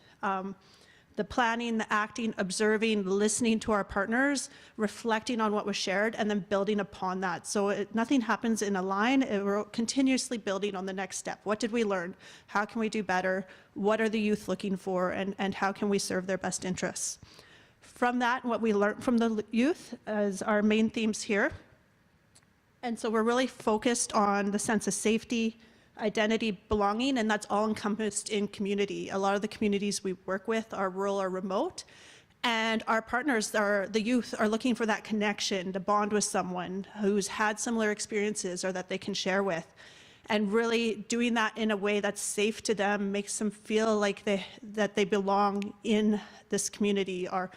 the planning, the acting, observing, listening to our partners, reflecting on what was shared, and then building upon that. So nothing happens in a line. We're continuously building on the next step. What did we learn? How can we do better? What are the youth looking for? And how can we serve their best interests? From that, what we learned from the youth is our main themes here. And so we're really focused on the sense of safety, identity, belonging, and that's all encompassed in community. A lot of the communities we work with are rural or remote, and our partners, the youth, are looking for that connection to bond with someone who's had similar experiences or that they can share with. And really doing that in a way that's safe to them, makes them feel like that they belong in this community, or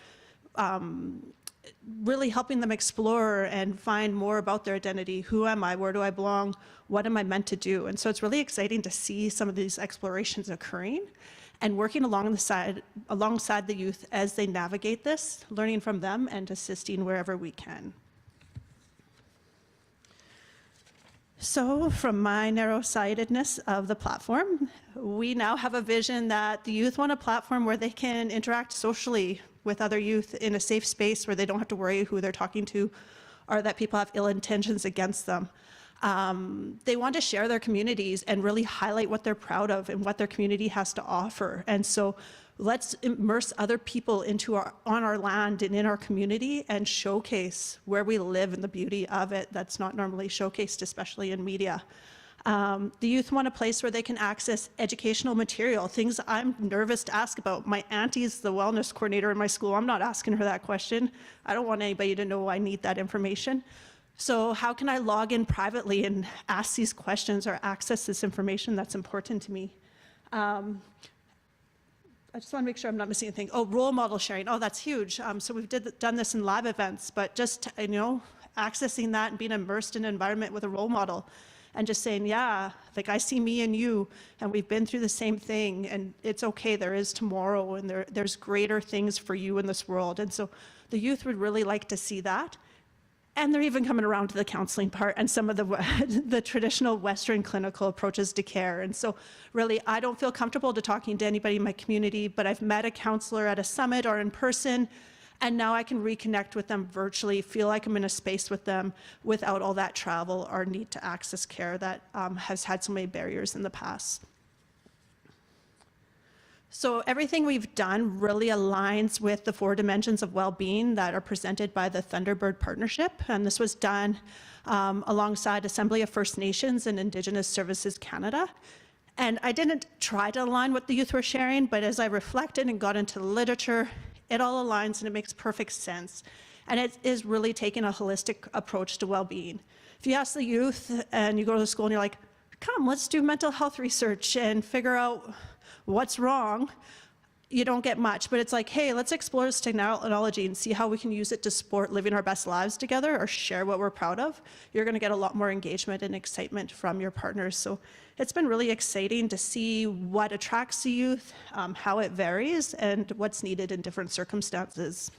really helping them explore and find more about their identity. Who am I? Where do I belong? What am I meant to do? And so it's really exciting to see some of these explorations occurring and working alongside the youth as they navigate this, learning from them and assisting wherever we can. So from my narrow-sightedness of the platform, we now have a vision that the youth want a platform where they can interact socially with other youth in a safe space where they don't have to worry who they're talking to or that people have ill intentions against them. They want to share their communities and really highlight what they're proud of and what their community has to offer. And so let's immerse other people on our land and in our community and showcase where we live and the beauty of it that's not normally showcased, especially in media. The youth want a place where they can access educational material, things I'm nervous to ask about. My auntie's the wellness coordinator in my school. I'm not asking her that question. I don't want anybody to know I need that information. So how can I log in privately and ask these questions or access this information that's important to me? I just want to make sure I'm not missing anything. Oh, role model sharing. Oh, that's huge. So we've done this in live events, but just, accessing that and being immersed in an environment with a role model and just saying, yeah, like I see me and you, and we've been through the same thing, and it's okay, there is tomorrow, and there's greater things for you in this world. And so the youth would really like to see that. And they're even coming around to the counseling part and some of the traditional Western clinical approaches to care. And so really, I don't feel comfortable to talking to anybody in my community, but I've met a counselor at a summit or in person, and now I can reconnect with them virtually, feel like I'm in a space with them without all that travel or need to access care that has had so many barriers in the past. So everything we've done really aligns with the 4 dimensions of well-being that are presented by the Thunderbird Partnership. And this was done alongside Assembly of First Nations and Indigenous Services Canada. And I didn't try to align what the youth were sharing, but as I reflected and got into the literature, it all aligns and it makes perfect sense. And it is really taking a holistic approach to well-being. If you ask the youth and you go to the school and you're like, come, let's do mental health research and figure out what's wrong, you don't get much, but it's like, hey, let's explore this technology and see how we can use it to support living our best lives together or share what we're proud of. You're going to get a lot more engagement and excitement from your partners. So it's been really exciting to see what attracts the youth, how it varies, and what's needed in different circumstances.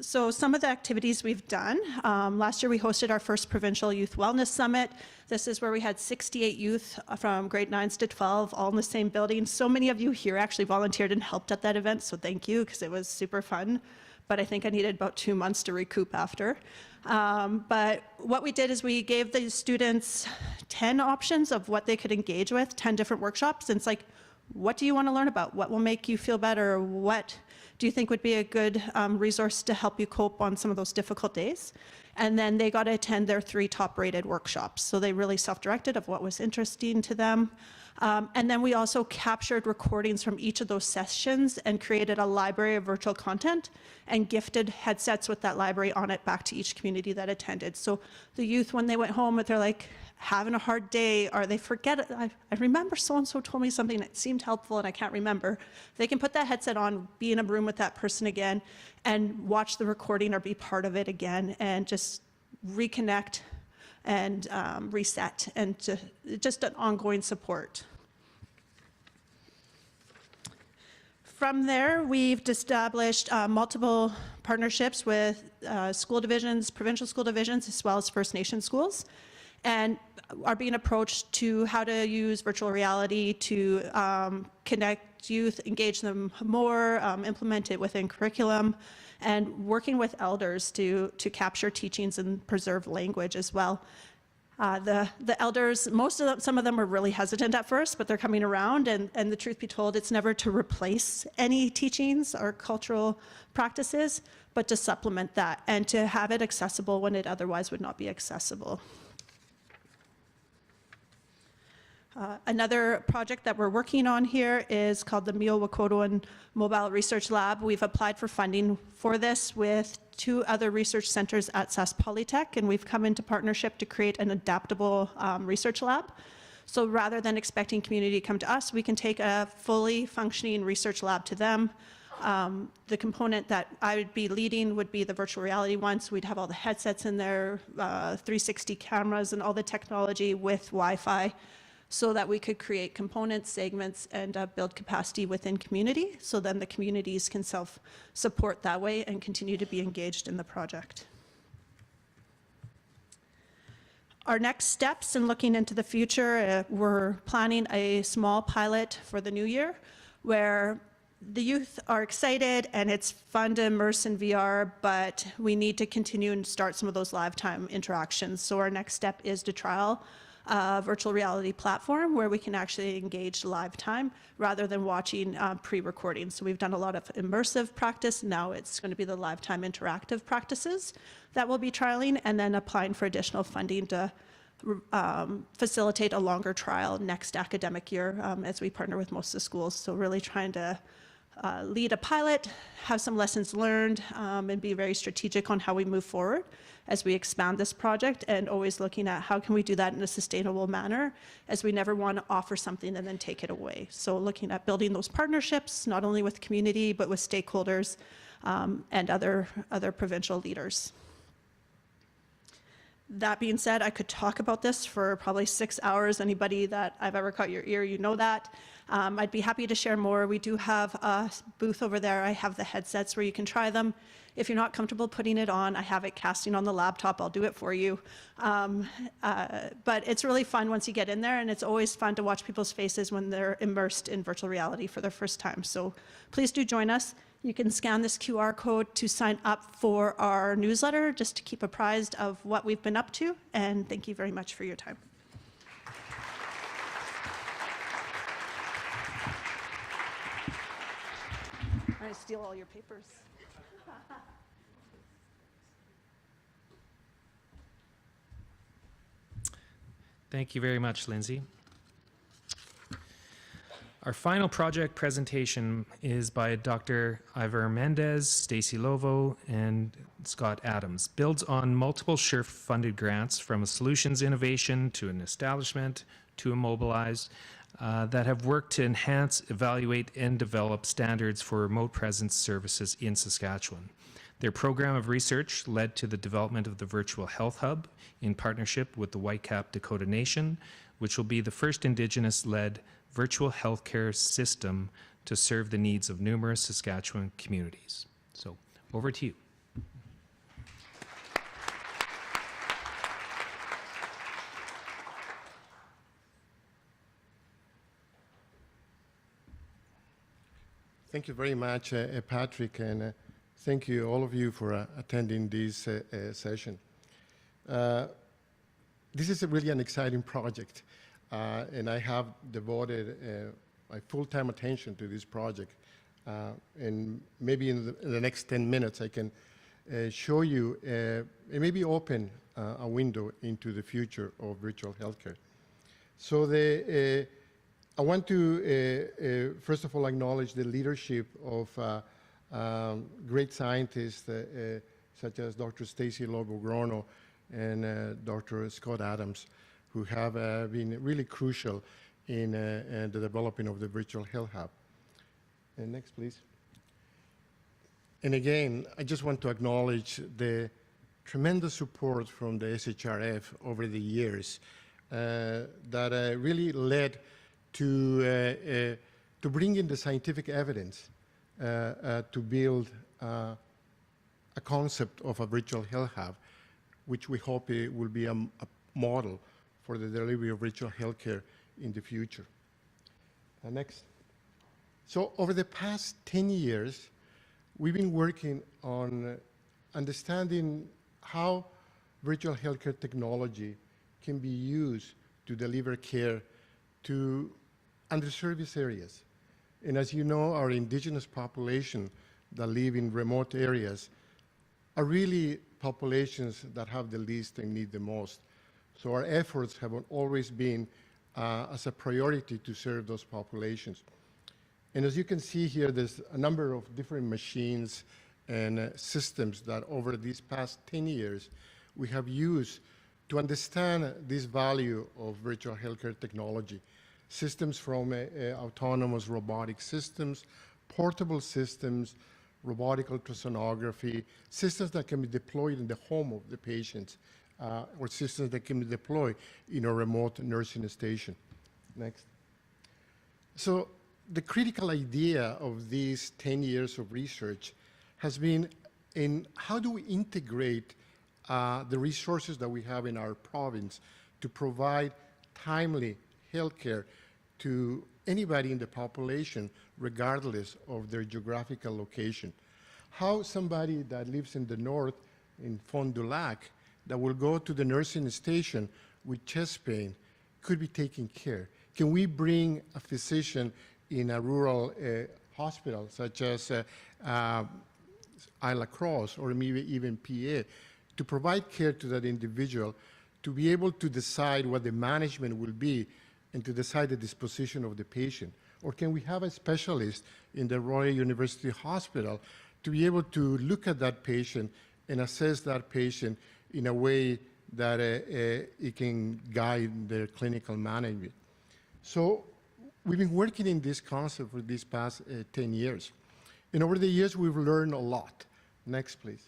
So some of the activities we've done, last year we hosted our first Provincial Youth Wellness Summit. This is where we had 68 youth from grade 9s to 12, all in the same building. So many of you here actually volunteered and helped at that event, so thank you, because it was super fun. But I think I needed about 2 months to recoup after. But what we did is we gave the students 10 options of what they could engage with, 10 different workshops. And it's like, what do you want to learn about? What will make you feel better? What do you think would be a good resource to help you cope on some of those difficult days? And then they got to attend their 3 top-rated workshops. So they really self-directed of what was interesting to them. And then we also captured recordings from each of those sessions and created a library of virtual content and gifted headsets with that library on it back to each community that attended. So the youth, when they went home, they're like having a hard day, or they forget it. I remember so-and-so told me something that seemed helpful and I can't remember. They can put that headset on, be in a room with that person again, and watch the recording or be part of it again, and just reconnect and reset, and just an ongoing support. From there, we've established multiple partnerships with school divisions, provincial school divisions, as well as First Nation schools, and are being approached to how to use virtual reality to connect youth, engage them more, implement it within curriculum, and working with elders to capture teachings and preserve language as well. The elders, some of them were really hesitant at first, but they're coming around, and the truth be told, it's never to replace any teachings or cultural practices, but to supplement that and to have it accessible when it otherwise would not be accessible. Another project that we're working on here is called the Mio Wakodoan Mobile Research Lab. We've applied for funding for this with 2 other research centers at SAS Polytech, and we've come into partnership to create an adaptable research lab. So rather than expecting community to come to us, we can take a fully functioning research lab to them. The component that I would be leading would be the virtual reality one, so we'd have all the headsets in there, 360 cameras and all the technology with Wi-Fi, so that we could create components, segments, and build capacity within community, so then the communities can self-support that way and continue to be engaged in the project. Our next steps in looking into the future, we're planning a small pilot for the new year where the youth are excited and it's fun to immerse in VR, but we need to continue and start some of those live time interactions. So our next step is to trial a virtual reality platform where we can actually engage live time rather than watching pre-recording. So we've done a lot of immersive practice. Now it's going to be the live time interactive practices that we'll be trialing, and then applying for additional funding to facilitate a longer trial next academic year as we partner with most of the schools. So really trying to lead a pilot, have some lessons learned, and be very strategic on how we move forward as we expand this project, and always looking at how can we do that in a sustainable manner, as we never want to offer something and then take it away. So looking at building those partnerships, not only with community, but with stakeholders and other provincial leaders. That being said, I could talk about this for probably 6 hours. Anybody that I've ever caught your ear, you know that. I'd be happy to share more. We do have a booth over there. I have the headsets where you can try them. If you're not comfortable putting it on, I have it casting on the laptop. I'll do it for you. But it's really fun once you get in there, and it's always fun to watch people's faces when they're immersed in virtual reality for their first time. So please do join us. You can scan this QR code to sign up for our newsletter, just to keep apprised of what we've been up to. And thank you very much for your time. I'm going to steal all your papers. Thank you very much, Lindsay. Our final project presentation is by Dr. Ivor Mendez, Stacy Lovo, and Scott Adams. Builds on multiple SHRF-funded grants, from a solutions innovation to an establishment to a mobilize. that have worked to enhance, evaluate, and develop standards for remote presence services in Saskatchewan. Their program of research led to the development of the Virtual Health Hub in partnership with the Whitecap Dakota Nation, which will be the first Indigenous-led virtual healthcare system to serve the needs of numerous Saskatchewan communities. So, over to you. Thank you very much, Patrick, and thank you, all of you, for attending this session. This is really an exciting project, and I have devoted my full-time attention to this project. And maybe in the next 10 minutes, I can show you and maybe open a window into the future of virtual healthcare. So I want to, first of all, acknowledge the leadership of great scientists such as Dr. Stacy Lobo-Grono and Dr. Scott Adams, who have been really crucial in the development of the Virtual Health Hub. And next, please. And again, I just want to acknowledge the tremendous support from the SHRF over the years that really led to bring in the scientific evidence to build a concept of a virtual health hub, which we hope it will be a model for the delivery of virtual healthcare in the future. Next. So over the past 10 years, we've been working on understanding how virtual healthcare technology can be used to deliver care to underserved areas. And as you know, our Indigenous population that live in remote areas are really populations that have the least and need the most. So our efforts have always been as a priority to serve those populations. And as you can see here, there's a number of different machines and systems that over these past 10 years we have used to understand this value of virtual healthcare technology. Systems from autonomous robotic systems, portable systems, robotic ultrasonography, systems that can be deployed in the home of the patients, or systems that can be deployed in a remote nursing station. Next. So the critical idea of these 10 years of research has been in how do we integrate the resources that we have in our province to provide timely healthcare to anybody in the population, regardless of their geographical location. How somebody that lives in the north, in Fond du Lac, that will go to the nursing station with chest pain could be taken care. Can we bring a physician in a rural hospital, such as Isla Crosse or maybe even PA, to provide care to that individual, to be able to decide what the management will be and to decide the disposition of the patient? Or can we have a specialist in the Royal University Hospital to be able to look at that patient and assess that patient in a way that it can guide their clinical management? So we've been working in this concept for these past 10 years. And over the years, we've learned a lot. Next, please.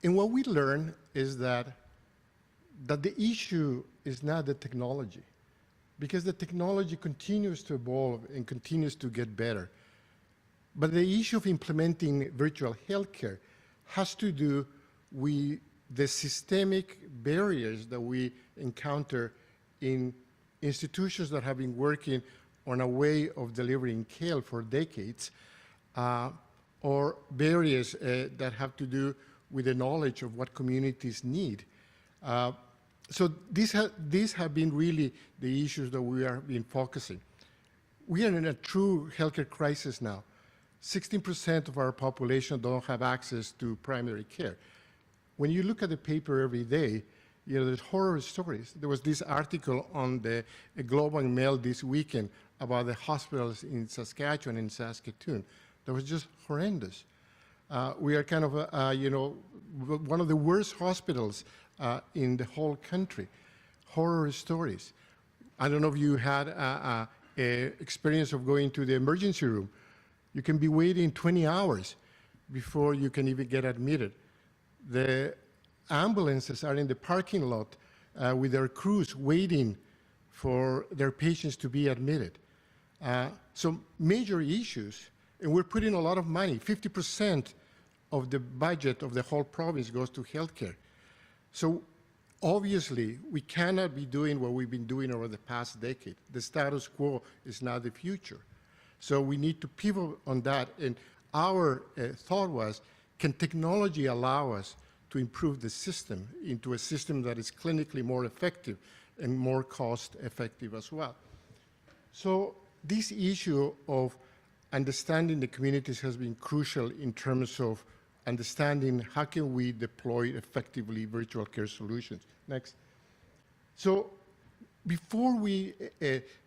And what we learned is that the issue is not the technology, because the technology continues to evolve and continues to get better. But the issue of implementing virtual healthcare has to do with the systemic barriers that we encounter in institutions that have been working on a way of delivering care for decades, or barriers that have to do with the knowledge of what communities need. So these have been really the issues that we are been focusing. We are in a true healthcare crisis now. 16% of our population don't have access to primary care. When you look at the paper every day, you know, there's horror stories. There was this article on the Globe and Mail this weekend about the hospitals in Saskatchewan and Saskatoon. That was just horrendous. We are kind of, you know, one of the worst hospitals in the whole country. Horror stories. I don't know if you had a experience of going to the emergency room. You can be waiting 20 hours before you can even get admitted. The ambulances are in the parking lot with their crews waiting for their patients to be admitted. So major issues, and we're putting a lot of money. 50% of the budget of the whole province goes to healthcare. So obviously, we cannot be doing what we've been doing over the past decade. The status quo is not the future. So we need to pivot on that. And our thought was, can technology allow us to improve the system into a system that is clinically more effective and more cost effective as well? So this issue of understanding the communities has been crucial in terms of understanding how can we deploy effectively virtual care solutions. Next. So before we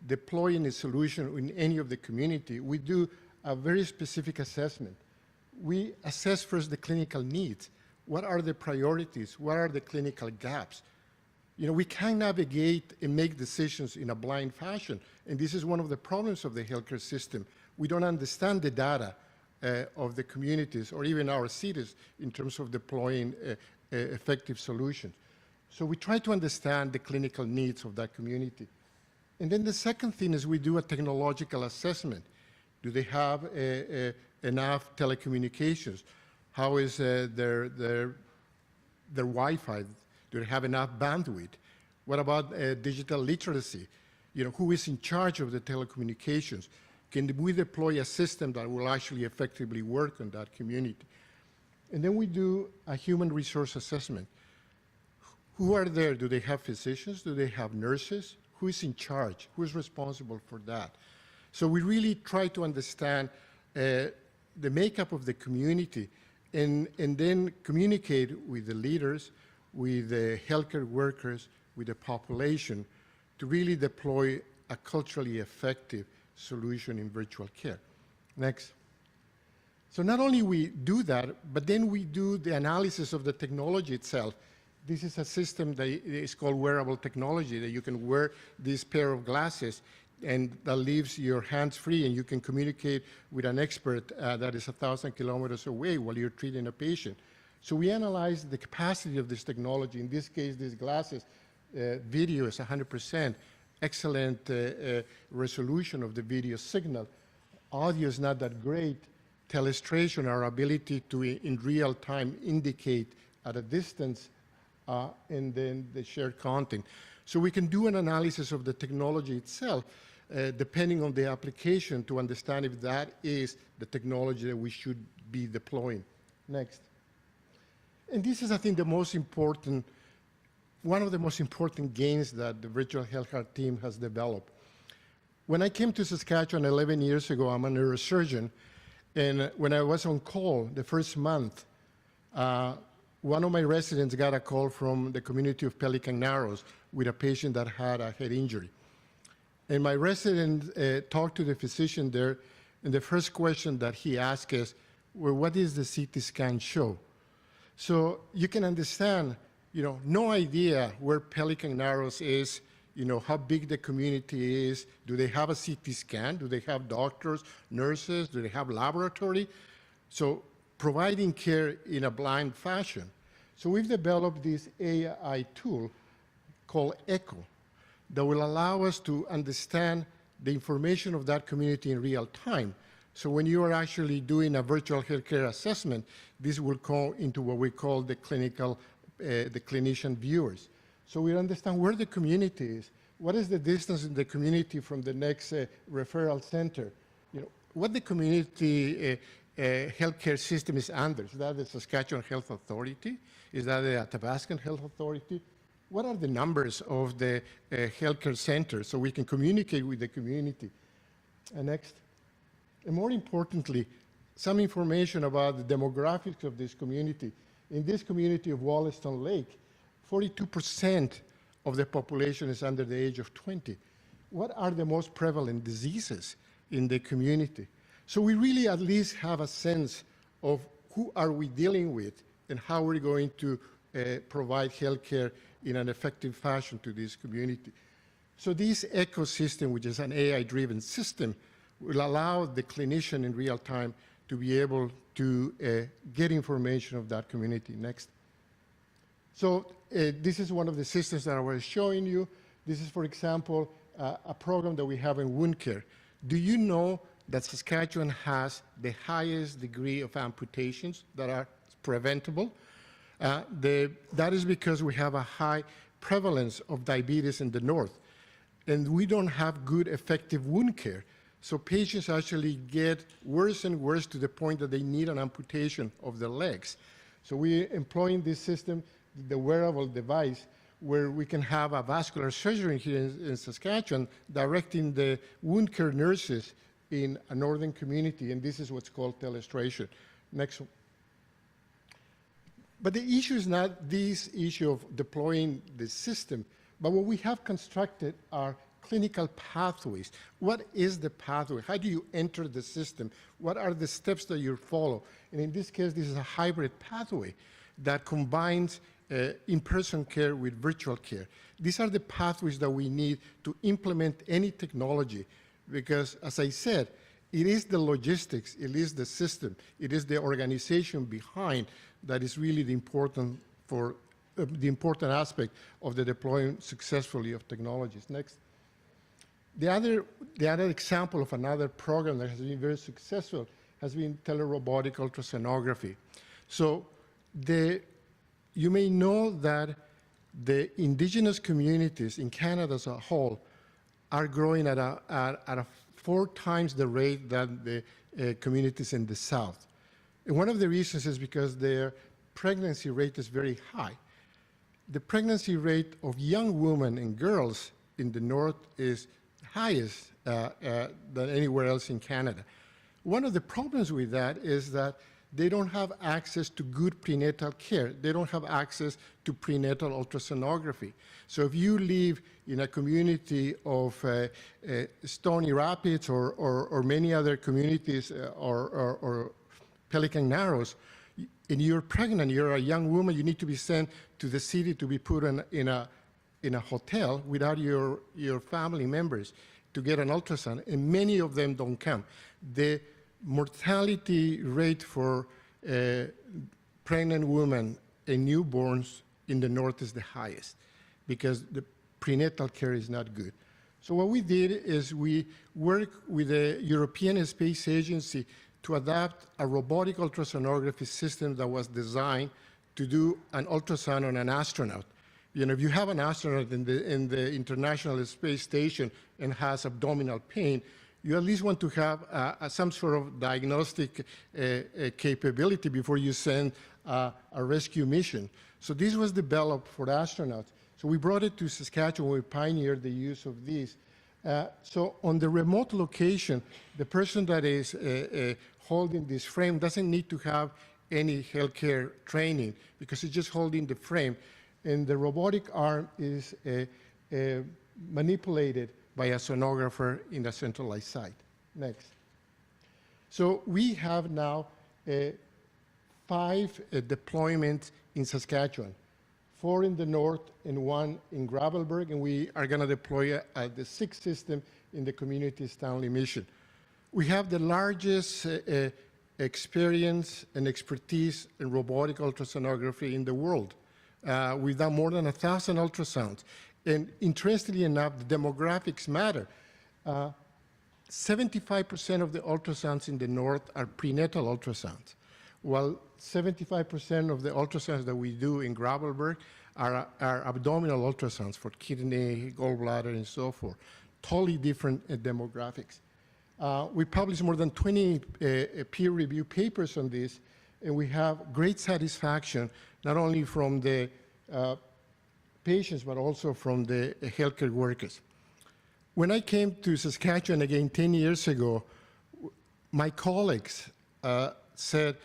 deploy any solution in any of the community, we do a very specific assessment. We assess first the clinical needs. What are the priorities? What are the clinical gaps? You know, we can't navigate and make decisions in a blind fashion. And this is one of the problems of the healthcare system. We don't understand the data of the communities or even our cities in terms of deploying effective solutions. So we try to understand the clinical needs of that community. And then the second thing is we do a technological assessment. Do they have enough telecommunications? How is their Wi-Fi? Do they have enough bandwidth? What about digital literacy? You know, who is in charge of the telecommunications? Can we deploy a system that will actually effectively work on that community? And then we do a human resource assessment. Who are there? Do they have physicians? Do they have nurses? Who is in charge? Who is responsible for that? So we really try to understand the makeup of the community and then communicate with the leaders, with the healthcare workers, with the population to really deploy a culturally effective solution in virtual care. Next. So not only we do that, but then we do the analysis of the technology itself. This is a system that is called wearable technology, that you can wear this pair of glasses and that leaves your hands free and you can communicate with an expert that is 1,000 kilometers away while you're treating a patient. So we analyze the capacity of this technology. In this case, these glasses, video is 100%, excellent resolution of the video signal. Audio is not that great. Telestration, our ability to in real time indicate at a distance and then the shared content. So we can do an analysis of the technology itself depending on the application to understand if that is the technology that we should be deploying. Next. And this is, I think, the most important, one of the most important gains that the virtual healthcare team has developed. When I came to Saskatchewan 11 years ago, I'm a neurosurgeon, and when I was on call the first month, one of my residents got a call from the community of Pelican Narrows with a patient that had a head injury. And my resident talked to the physician there, and the first question that he asked is, well, what does the CT scan show? So you can understand, you know, no idea where Pelican Narrows is, you know, how big the community is. Do they have a CT scan? Do they have doctors, nurses? Do they have laboratory? So providing care in a blind fashion. So we've developed this AI tool called Echo that will allow us to understand the information of that community in real time. So when you are actually doing a virtual healthcare assessment, this will go into what we call the clinical, the clinician viewers. So we understand where the community is. What is the distance in the community from the next referral center? You know, what the community healthcare system is under. Is that the Saskatchewan Health Authority? Is that the Athabascan Health Authority? What are the numbers of the healthcare centers so we can communicate with the community? And next. And more importantly, some information about the demographics of this community. In this community of Wollaston Lake, 42% of the population is under the age of 20. What are the most prevalent diseases in the community? So we really at least have a sense of who are we dealing with and how we're going to provide healthcare in an effective fashion to this community. So this ecosystem, which is an AI-driven system, will allow the clinician in real time to be able to get information of that community. Next. So this is one of the systems that I was showing you. This is, for example, a program that we have in wound care. Do you know that Saskatchewan has the highest degree of amputations that are preventable? That is because we have a high prevalence of diabetes in the north, and we don't have good, effective wound care. So patients actually get worse and worse to the point that they need an amputation of their legs. So we're employing this system, the wearable device, where we can have a vascular surgeon here in Saskatchewan directing the wound care nurses in a northern community, and this is what's called telestration. Next one. But the issue is not this issue of deploying the system, but what we have constructed are clinical pathways. What is the pathway? How do you enter the system? What are the steps that you follow? And in this case, this is a hybrid pathway that combines in-person care with virtual care. These are the pathways that we need to implement any technology because, as I said, it is the logistics, it is the system, it is the organization behind that is really the important aspect of the deployment successfully of technologies. Next. The other example of another program that has been very successful has been telerobotic ultrasonography. So you may know that the indigenous communities in Canada as a whole are growing at a 4 times the rate than the communities in the south. And one of the reasons is because their pregnancy rate is very high. The pregnancy rate of young women and girls in the north is highest than anywhere else in Canada. One of the problems with that is that they don't have access to good prenatal care. They don't have access to prenatal ultrasonography. So if you live in a community of Stony Rapids or many other communities or Pelican Narrows, and you're pregnant, you're a young woman, you need to be sent to the city to be put in a hotel without your family members to get an ultrasound, and many of them don't come. The mortality rate for pregnant women and newborns in the north is the highest because the prenatal care is not good. So what we did is we worked with the European Space Agency to adapt a robotic ultrasonography system that was designed to do an ultrasound on an astronaut. You know, if you have an astronaut in the International Space Station and has abdominal pain, you at least want to have some sort of diagnostic capability before you send a rescue mission. So this was developed for astronauts. So we brought it to Saskatchewan. We pioneered the use of these. So on the remote location, the person that is holding this frame doesn't need to have any healthcare training because it's just holding the frame. And the robotic arm is manipulated by a sonographer in a centralized site. Next. So we have now 5 deployments in Saskatchewan, 4 in the north and 1 in Gravelburg, and we are going to deploy the 6th system in the Community Stanley Mission. We have the largest experience and expertise in robotic ultrasonography in the world. We've done more than 1,000 ultrasounds. And interestingly enough, the demographics matter. 75% of the ultrasounds in the north are prenatal ultrasounds, while 75% of the ultrasounds that we do in Gravelburg are abdominal ultrasounds for kidney, gallbladder, and so forth. Totally different demographics. We published more than 20 peer-reviewed papers on this, and we have great satisfaction, not only from the patients, but also from the healthcare workers. When I came to Saskatchewan again 10 years ago, my colleagues said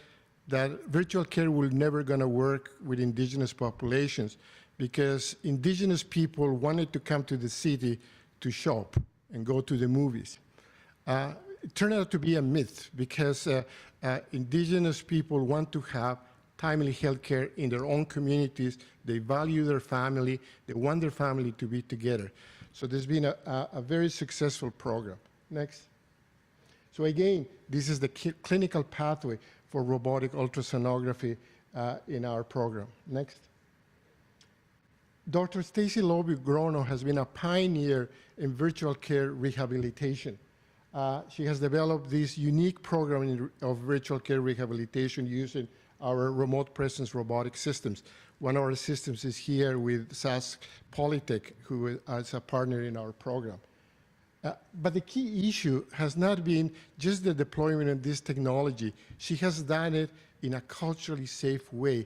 that virtual care will never going to work with indigenous populations because indigenous people wanted to come to the city to shop and go to the movies. It turned out to be a myth because indigenous people want to have timely health care in their own communities. They value their family. They want their family to be together. So there's been a very successful program. Next. So again, this is the clinical pathway for robotic ultrasonography in our program. Next. Dr. Stacy Loby-Grono has been a pioneer in virtual care rehabilitation. She has developed this unique program of virtual care rehabilitation using our remote presence robotic systems. One of our systems is here with SAS Polytech, who is a partner in our program. But the key issue has not been just the deployment of this technology. She has done it in a culturally safe way,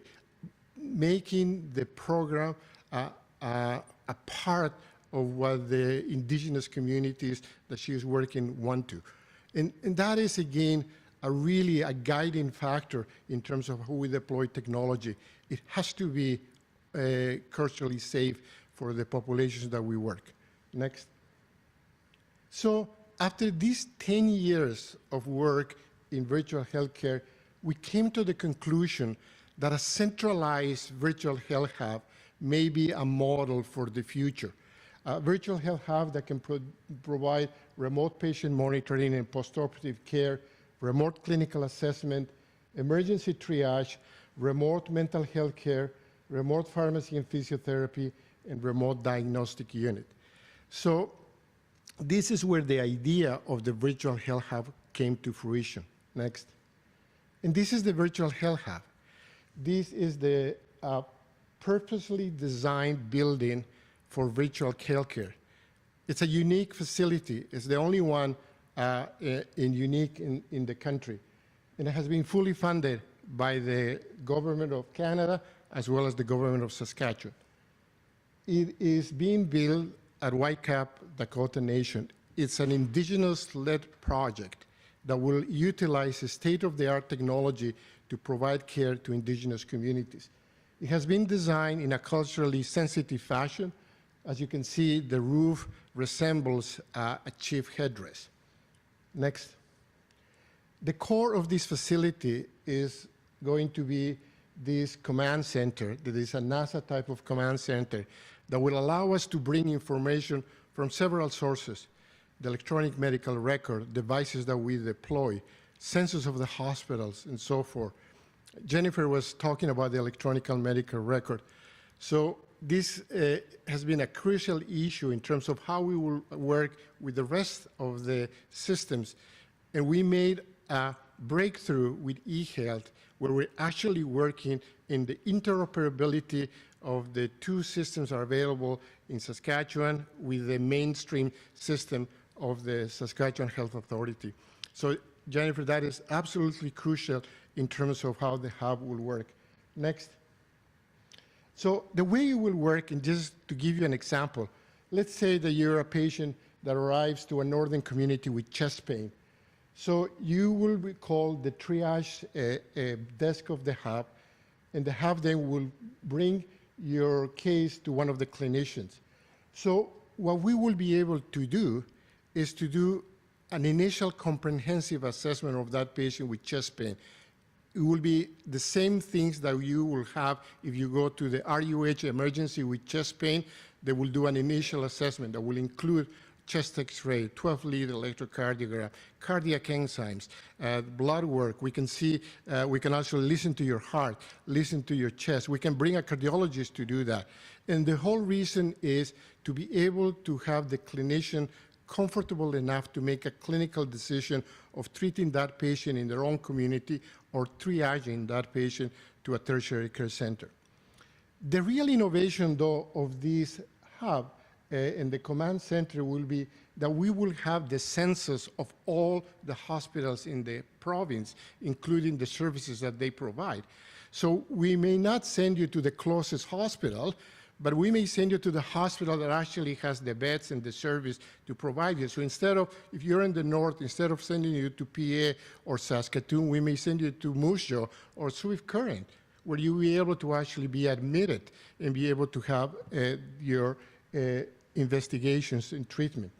making the program a part of what the indigenous communities that she is working want to. And that is, again, really a guiding factor in terms of how we deploy technology. It has to be culturally safe for the populations that we work. Next. So after these 10 years of work in virtual healthcare, we came to the conclusion that a centralized virtual health hub may be a model for the future. A virtual health hub that can provide remote patient monitoring and postoperative care, remote clinical assessment, emergency triage, remote mental health care, remote pharmacy and physiotherapy, and remote diagnostic unit. So this is where the idea of the virtual health hub came to fruition. Next. And this is the virtual health hub. This is the purposely designed building for virtual healthcare. It's a unique facility. It's the only one unique in the country. And it has been fully funded by the government of Canada as well as the government of Saskatchewan. It is being built at Whitecap, Dakota Nation. It's an indigenous-led project that will utilize state-of-the-art technology to provide care to indigenous communities. It has been designed in a culturally sensitive fashion. As you can see, the roof resembles a chief headdress. Next. The core of this facility is going to be this command center. That is a NASA type of command center that will allow us to bring information from several sources: the electronic medical record, devices that we deploy, census of the hospitals, and so forth. Jennifer was talking about the electronic medical record. So this has been a crucial issue in terms of how we will work with the rest of the systems. And we made a breakthrough with eHealth, where we're actually working in the interoperability of the two systems are available in Saskatchewan with the mainstream system of the Saskatchewan Health Authority. So Jennifer, that is absolutely crucial in terms of how the hub will work. Next. So the way it will work, and just to give you an example, let's say that you're a patient that arrives to a northern community with chest pain. So you will be called the triage desk of the hub, and the hub then will bring your case to one of the clinicians. So what we will be able to do is to do an initial comprehensive assessment of that patient with chest pain. It will be the same things that you will have if you go to the RUH emergency with chest pain. They will do an initial assessment that will include chest x-ray, 12-lead electrocardiogram, cardiac enzymes, blood work. We can see, we can also listen to your heart, listen to your chest. We can bring a cardiologist to do that. And the whole reason is to be able to have the clinician comfortable enough to make a clinical decision of treating that patient in their own community or triaging that patient to a tertiary care center. The real innovation, though, of this hub and the command center will be that we will have the census of all the hospitals in the province, including the services that they provide. So we may not send you to the closest hospital, but we may send you to the hospital that actually has the beds and the service to provide you. So instead of, if you're in the north, instead of sending you to PA or Saskatoon, we may send you to Moose Jaw or Swift Current, where you'll be able to actually be admitted and be able to have your investigations and treatment.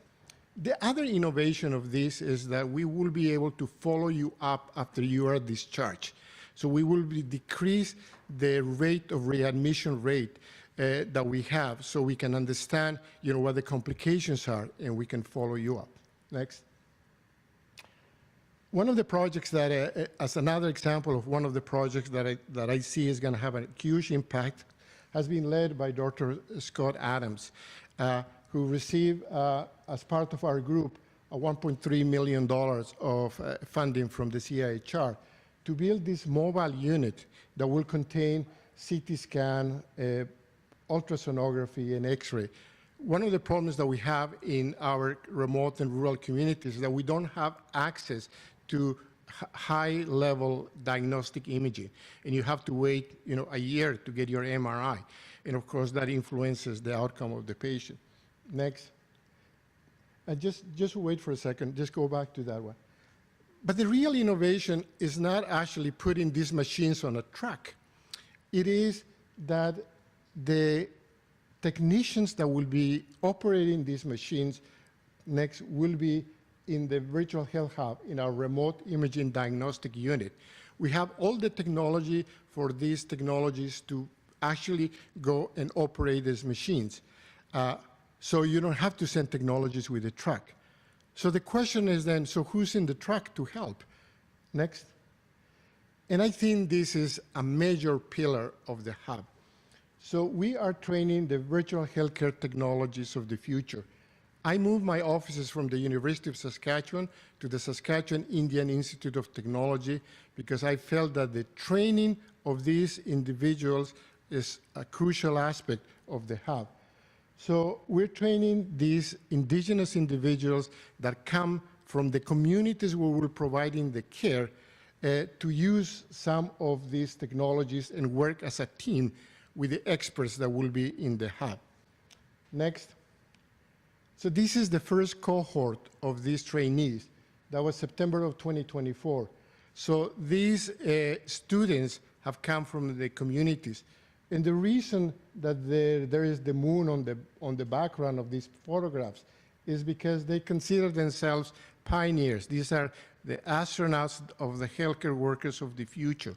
The other innovation of this is that we will be able to follow you up after you are discharged. So we will decrease the rate of readmission rate. that we have, so we can understand, what the complications are, and we can follow you up. Next. One of the projects that, as another example of one of the projects that I see is going to have a huge impact, has been led by Dr. Scott Adams, who received, as part of our group, a $1.3 million of funding from the CIHR to build this mobile unit that will contain CT scan, ultrasonography, and X-ray. One of the problems that we have in our remote and rural communities is that we don't have access to high-level diagnostic imaging, and you have to wait, a year to get your MRI, and of course that influences the outcome of the patient. Next. Just wait for a second. Just go back to that one. But the real innovation is not actually putting these machines on a truck. It is that the technicians that will be operating these machines next will be in the virtual health hub in our remote imaging diagnostic unit. We have all the technology for these technologies to actually go and operate these machines. So you don't have to send technologies with a truck. So the question is then, so who's in the truck to help? Next. And I think this is a major pillar of the hub. So we are training the virtual healthcare technologies of the future. I moved my offices from the University of Saskatchewan to the Saskatchewan Indian Institute of Technology because I felt that the training of these individuals is a crucial aspect of the hub. So we're training these indigenous individuals that come from the communities where we're providing the care to use some of these technologies and work as a team with the experts that will be in the hub. Next. So this is the first cohort of these trainees. That was September of 2024. So these students have come from the communities. And the reason that there is the moon on the background of these photographs is because they consider themselves pioneers. These are the astronauts of the healthcare workers of the future.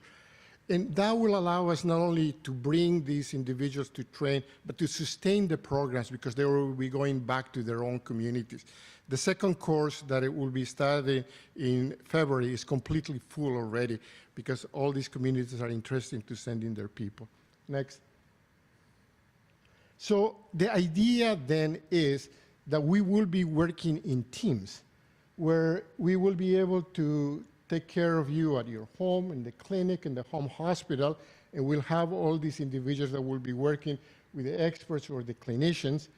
And that will allow us not only to bring these individuals to train, but to sustain the programs because they will be going back to their own communities. The second course that it will be starting in February is completely full already because all these communities are interested to send in their people. Next. So the idea then is that we will be working in teams where we will be able to take care of you at your home, in the clinic, in the home hospital, and we'll have all these individuals that will be working with the experts or the clinicians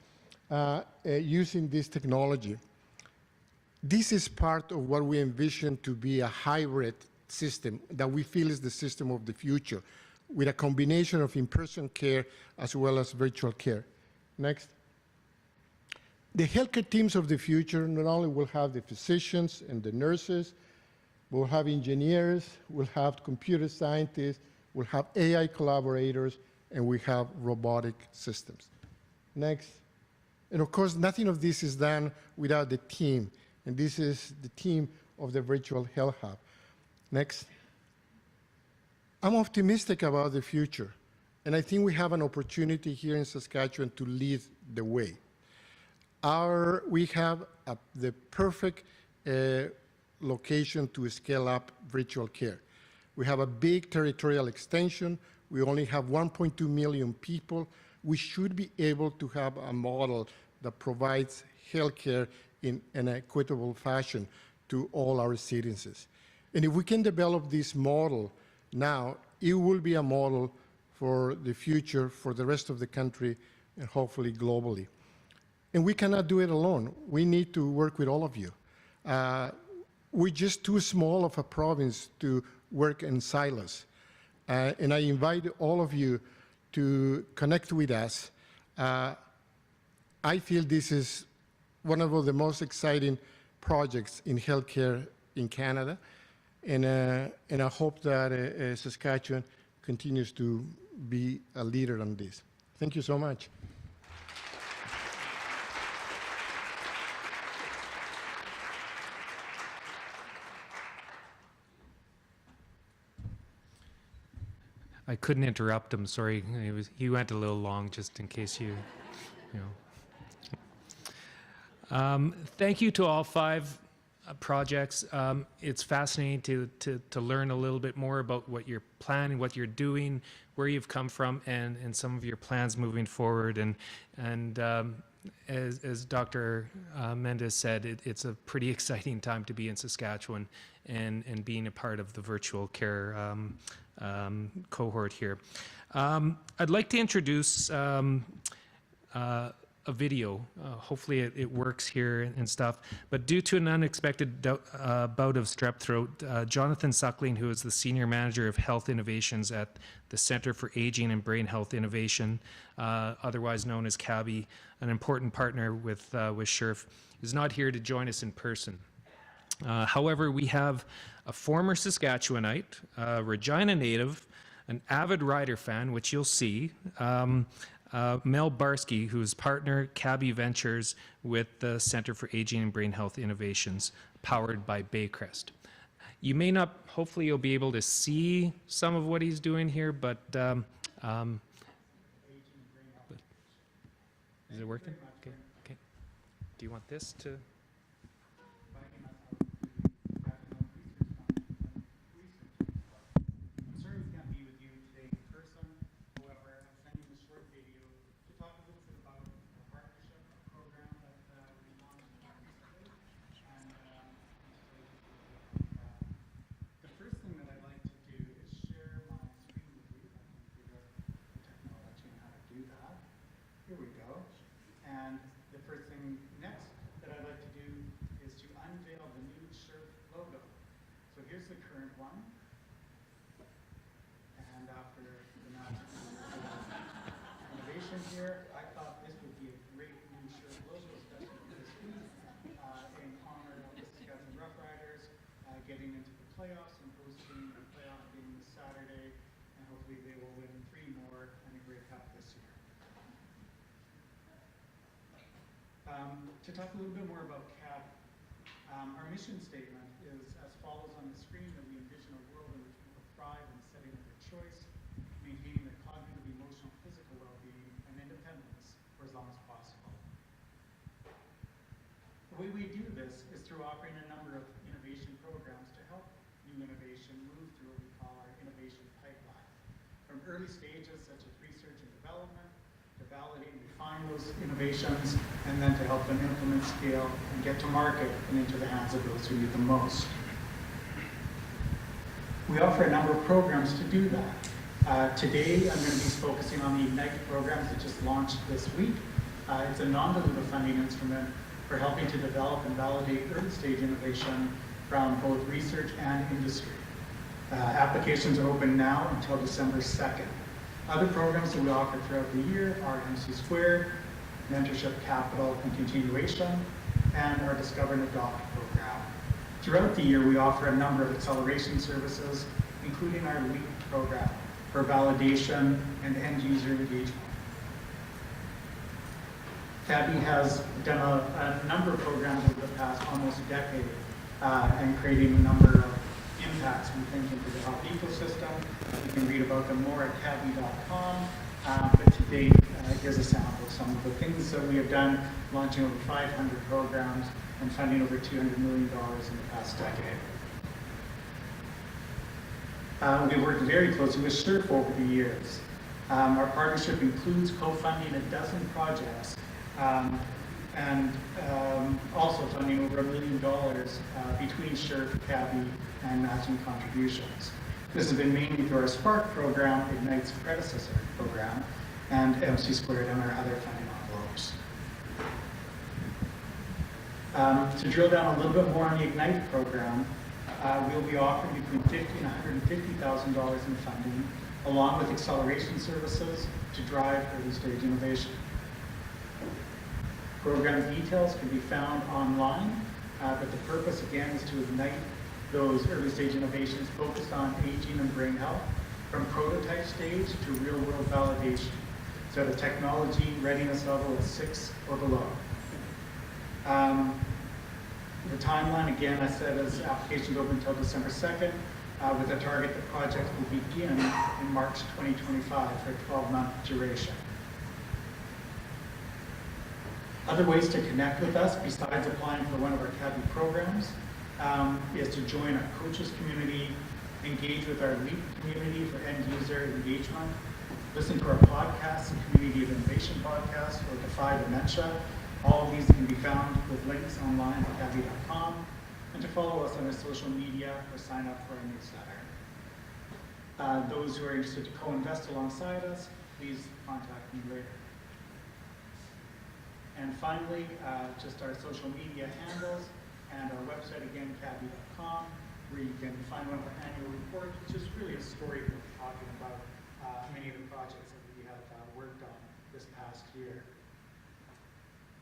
using this technology. This is part of what we envision to be a hybrid system that we feel is the system of the future, with a combination of in-person care as well as virtual care. Next. The healthcare teams of the future not only will have the physicians and the nurses, we'll have engineers, we'll have computer scientists, we'll have AI collaborators, and we have robotic systems. Next. And of course, nothing of this is done without the team, and this is the team of the Virtual Health Hub. Next. I'm optimistic about the future, and I think we have an opportunity here in Saskatchewan to lead the way. We have the perfect location to scale up virtual care. We have a big territorial extension. We only have 1.2 million people. We should be able to have a model that provides healthcare in an equitable fashion to all our citizens. And if we can develop this model now, it will be a model for the future, for the rest of the country, and hopefully globally. And we cannot do it alone. We need to work with all of you. We're just too small of a province to work in silos. And I invite all of you to connect with us. I feel this is one of the most exciting projects in healthcare in Canada. And I hope that Saskatchewan continues to be a leader on this. Thank you so much. I couldn't interrupt him. Sorry, he went a little long, just in case you know. Thank you to all 5 projects. It's fascinating to learn a little bit more about what you're planning, what you're doing, where you've come from, and some of your plans moving forward. And as Dr. Mendes said, it's a pretty exciting time to be in Saskatchewan and being a part of the virtual care cohort here. I'd like to introduce a video. Hopefully it works here and stuff. But due to an unexpected bout of strep throat, Jonathan Suckling, who is the Senior Manager of Health Innovations at the Center for Aging and Brain Health Innovation, otherwise known as CABI, an important partner with SHRF, is not here to join us in person. However, we have a former Saskatchewanite, Regina native, an avid Rider fan, which you'll see, Mel Barsky, who is partner CABI Ventures with the Center for Aging and Brain Health Innovations, powered by Baycrest. You may not, hopefully you'll be able to see some of what he's doing here, but is it working? Okay. Okay. Do you want this to? Here we go. And the first thing next that I'd like to do is to unveil the new SHRF logo. So here's the current one. And after the massive innovation here, I thought this would be a great new SHRF logo, especially for this week, in honor of the Saskatchewan Rough Riders getting into the playoffs and hosting a playoff game this Saturday. And hopefully they will win 3 more and a Grey Cup this year. To talk a little bit more about CAB, our mission statement is as follows on the screen: that we envision a world in which people thrive in the setting of their choice, maintaining their cognitive, emotional, physical well-being, and independence for as long as possible. The way we do this is through offering a number of innovation programs to help new innovation move through what we call our innovation pipeline. From early stages such as research and development, to validate and refine those innovations, and then to help them implement, scale, and get to market and into the hands of those who need them most. We offer a number of programs to do that. Today, I'm going to be focusing on the Ignite programs that just launched this week. It's a non-dilutive funding instrument for helping to develop and validate early-stage innovation from both research and industry. Applications are open now until December 2nd. Other programs that we offer throughout the year are MC², Mentorship Capital and Continuation, and our Discover and Adopt program. Throughout the year, we offer a number of acceleration services, including our LEAP program for validation and end-user engagement. CABI has done a number of programs over the past almost decade and creating a number of impacts we think into the health ecosystem. You can read about them more at cabi.com, but to date, here's a sample of some of the things that we have done, launching over 500 programs and funding over $200 million in the past decade. We've worked very closely with SHRF over the years. Our partnership includes co-funding a dozen projects and also funding over $1 million between SHRF, CABI, and matching contributions. This has been mainly through our SPARK program, Ignite's predecessor program, and MC² and our other funding envelopes. To drill down a little bit more on the Ignite program, we'll be offering between $50,000 and $150,000 in funding, along with acceleration services to drive early-stage innovation. Program details can be found online, but the purpose, again, is to ignite those early-stage innovations focused on aging and brain health from prototype stage to real-world validation, so at a technology readiness level of 6 or below. The timeline, again, I said, is applications open until December 2nd. with a target that projects will begin in March 2025 for a 12-month duration. Other ways to connect with us, besides applying for one of our CABI programs, is to join our coaches community, engage with our LEAP community for end user engagement, listen to our podcasts, the Community of Innovation podcast, or Defy Dementia. All of these can be found with links online at cabi.com, and to follow us on our social media or sign up for our newsletter. Those who are interested to co-invest alongside us, please contact me later. And finally, just our social media handles and our website again, cabi.com, where you can find one of our annual reports, which is really a storybook talking about many of the projects that we have worked on this past year.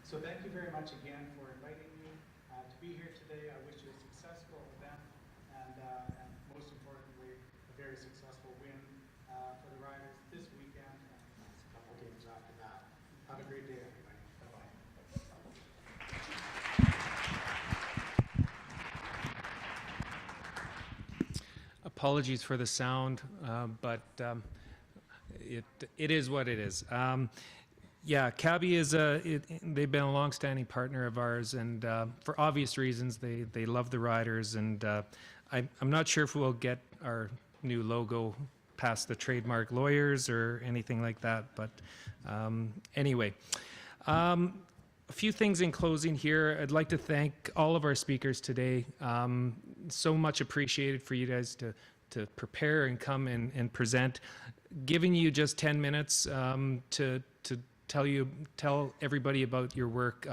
So thank you very much again for inviting me to be here today. I wish you a successful event and most importantly, a very successful win for the riders this weekend and a couple games after that. Have a great day, everybody. Bye-bye. Apologies for the sound, but it is what it is. Yeah, CABI is they've been a long-standing partner of ours, and for obvious reasons, they love the riders, and I'm not sure if we'll get our new logo past the trademark lawyers or anything like that, but anyway. A few things in closing here. I'd like to thank all of our speakers today. So much appreciated for you guys to prepare and come and present. Giving you just 10 minutes to tell everybody about your work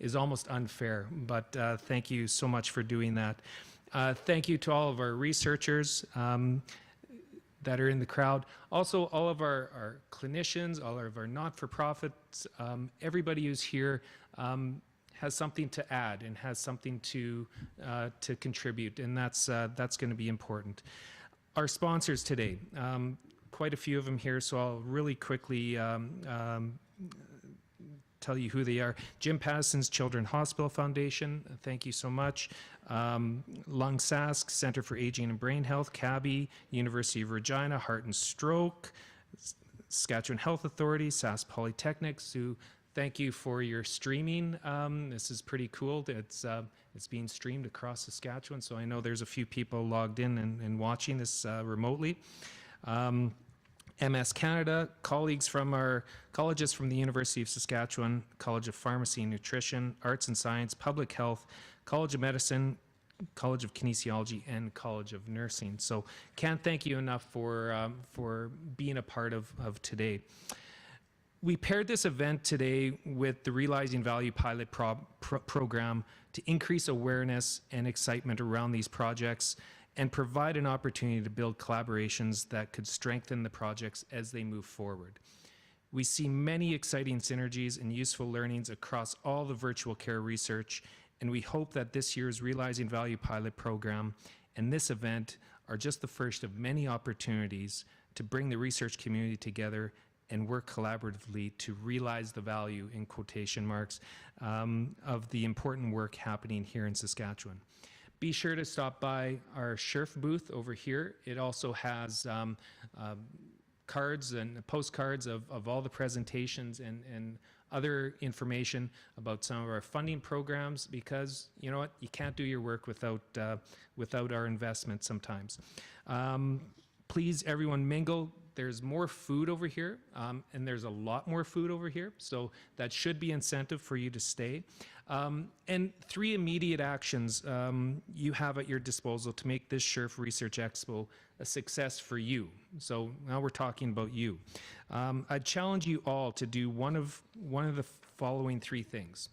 is almost unfair, but thank you so much for doing that. Thank you to all of our researchers that are in the crowd. Also, all of our clinicians, all of our not-for-profits, everybody who's here has something to add and has something to contribute, and that's going to be important. Our sponsors today, quite a few of them here, so I'll really quickly tell you who they are. Jim Patterson's Children's Hospital Foundation, thank you so much. Lung Sask, Center for Aging and Brain Health, CABI, University of Regina, Heart and Stroke, Saskatchewan Health Authority, Sask Polytechnic. Sue, thank you for your streaming. This is pretty cool. It's being streamed across Saskatchewan, so I know there's a few people logged in and watching this remotely. MS Canada, colleagues from our colleges from the University of Saskatchewan, College of Pharmacy and Nutrition, Arts and Science, Public Health, College of Medicine, College of Kinesiology, and College of Nursing. So can't thank you enough for being a part of today. We paired this event today with the Realizing Value Pilot program to increase awareness and excitement around these projects and provide an opportunity to build collaborations that could strengthen the projects as they move forward. We see many exciting synergies and useful learnings across all the virtual care research, and we hope that this year's Realizing Value Pilot program and this event are just the first of many opportunities to bring the research community together and work collaboratively to realize the value, in quotation marks, of the important work happening here in Saskatchewan. Be sure to stop by our SHRF booth over here. It also has cards and postcards of all the presentations and other information about some of our funding programs, because you know what, you can't do your work without our investment sometimes. Please, everyone, mingle. There's more food over here, and there's a lot more food over here, so that should be incentive for you to stay. And 3 immediate actions you have at your disposal to make this SHRF Research Expo a success for you. So now we're talking about you. I challenge you all to do one of the following 3 things.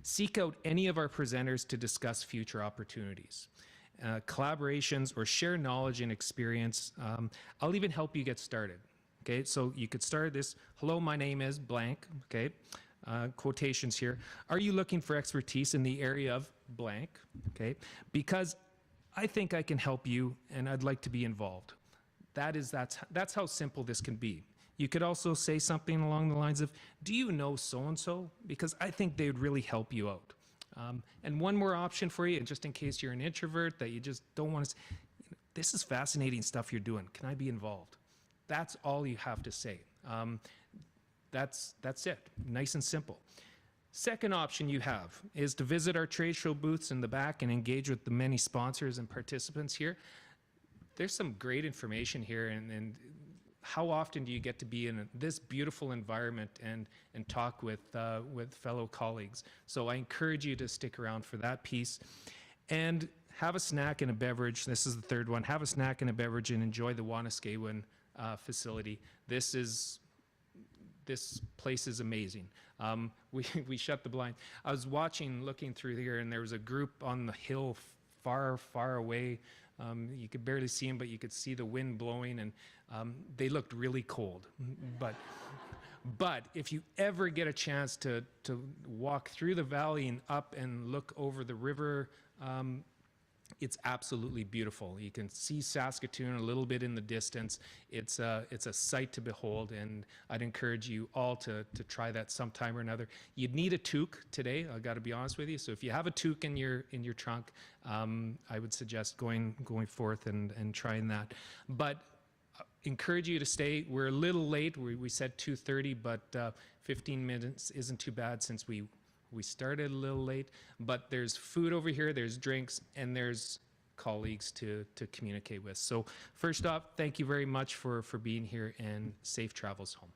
Seek out any of our presenters to discuss future opportunities. Collaborations, or share knowledge and experience. I'll even help you get started. Okay, so you could start this. Hello, my name is blank. Okay, quotations here. Are you looking for expertise in the area of blank? Okay, because I think I can help you, and I'd like to be involved. That's how simple this can be. You could also say something along the lines of, do you know so-and-so? Because I think they would really help you out. And one more option for you, just in case you're an introvert that you just don't want to, this is fascinating stuff you're doing. Can I be involved? That's all you have to say. That's it, nice and simple. Second option you have is to visit our trade show booths in the back and engage with the many sponsors and participants here. There's some great information here, and how often do you get to be in this beautiful environment and talk with fellow colleagues? So I encourage you to stick around for that piece. And have a snack and a beverage. This is the third one. Have a snack and a beverage and enjoy the Wanuskewin facility. This place is amazing. We shut the blind. I was looking through here, and there was a group on the hill far, far away. You could barely see them, but you could see the wind blowing, and they looked really cold. But if you ever get a chance to walk through the valley and up and look over the river, it's absolutely beautiful. You can see Saskatoon a little bit in the distance. It's a sight to behold, and I'd encourage you all to try that sometime or another. You'd need a toque today, I got to be honest with you. So if you have a toque in your trunk, I would suggest going forth and trying that. But encourage you to stay. We're a little late. We said 2:30, but 15 minutes isn't too bad since we started a little late. But there's food over here, there's drinks, and there's colleagues to communicate with. So first off, thank you very much for being here, and safe travels home.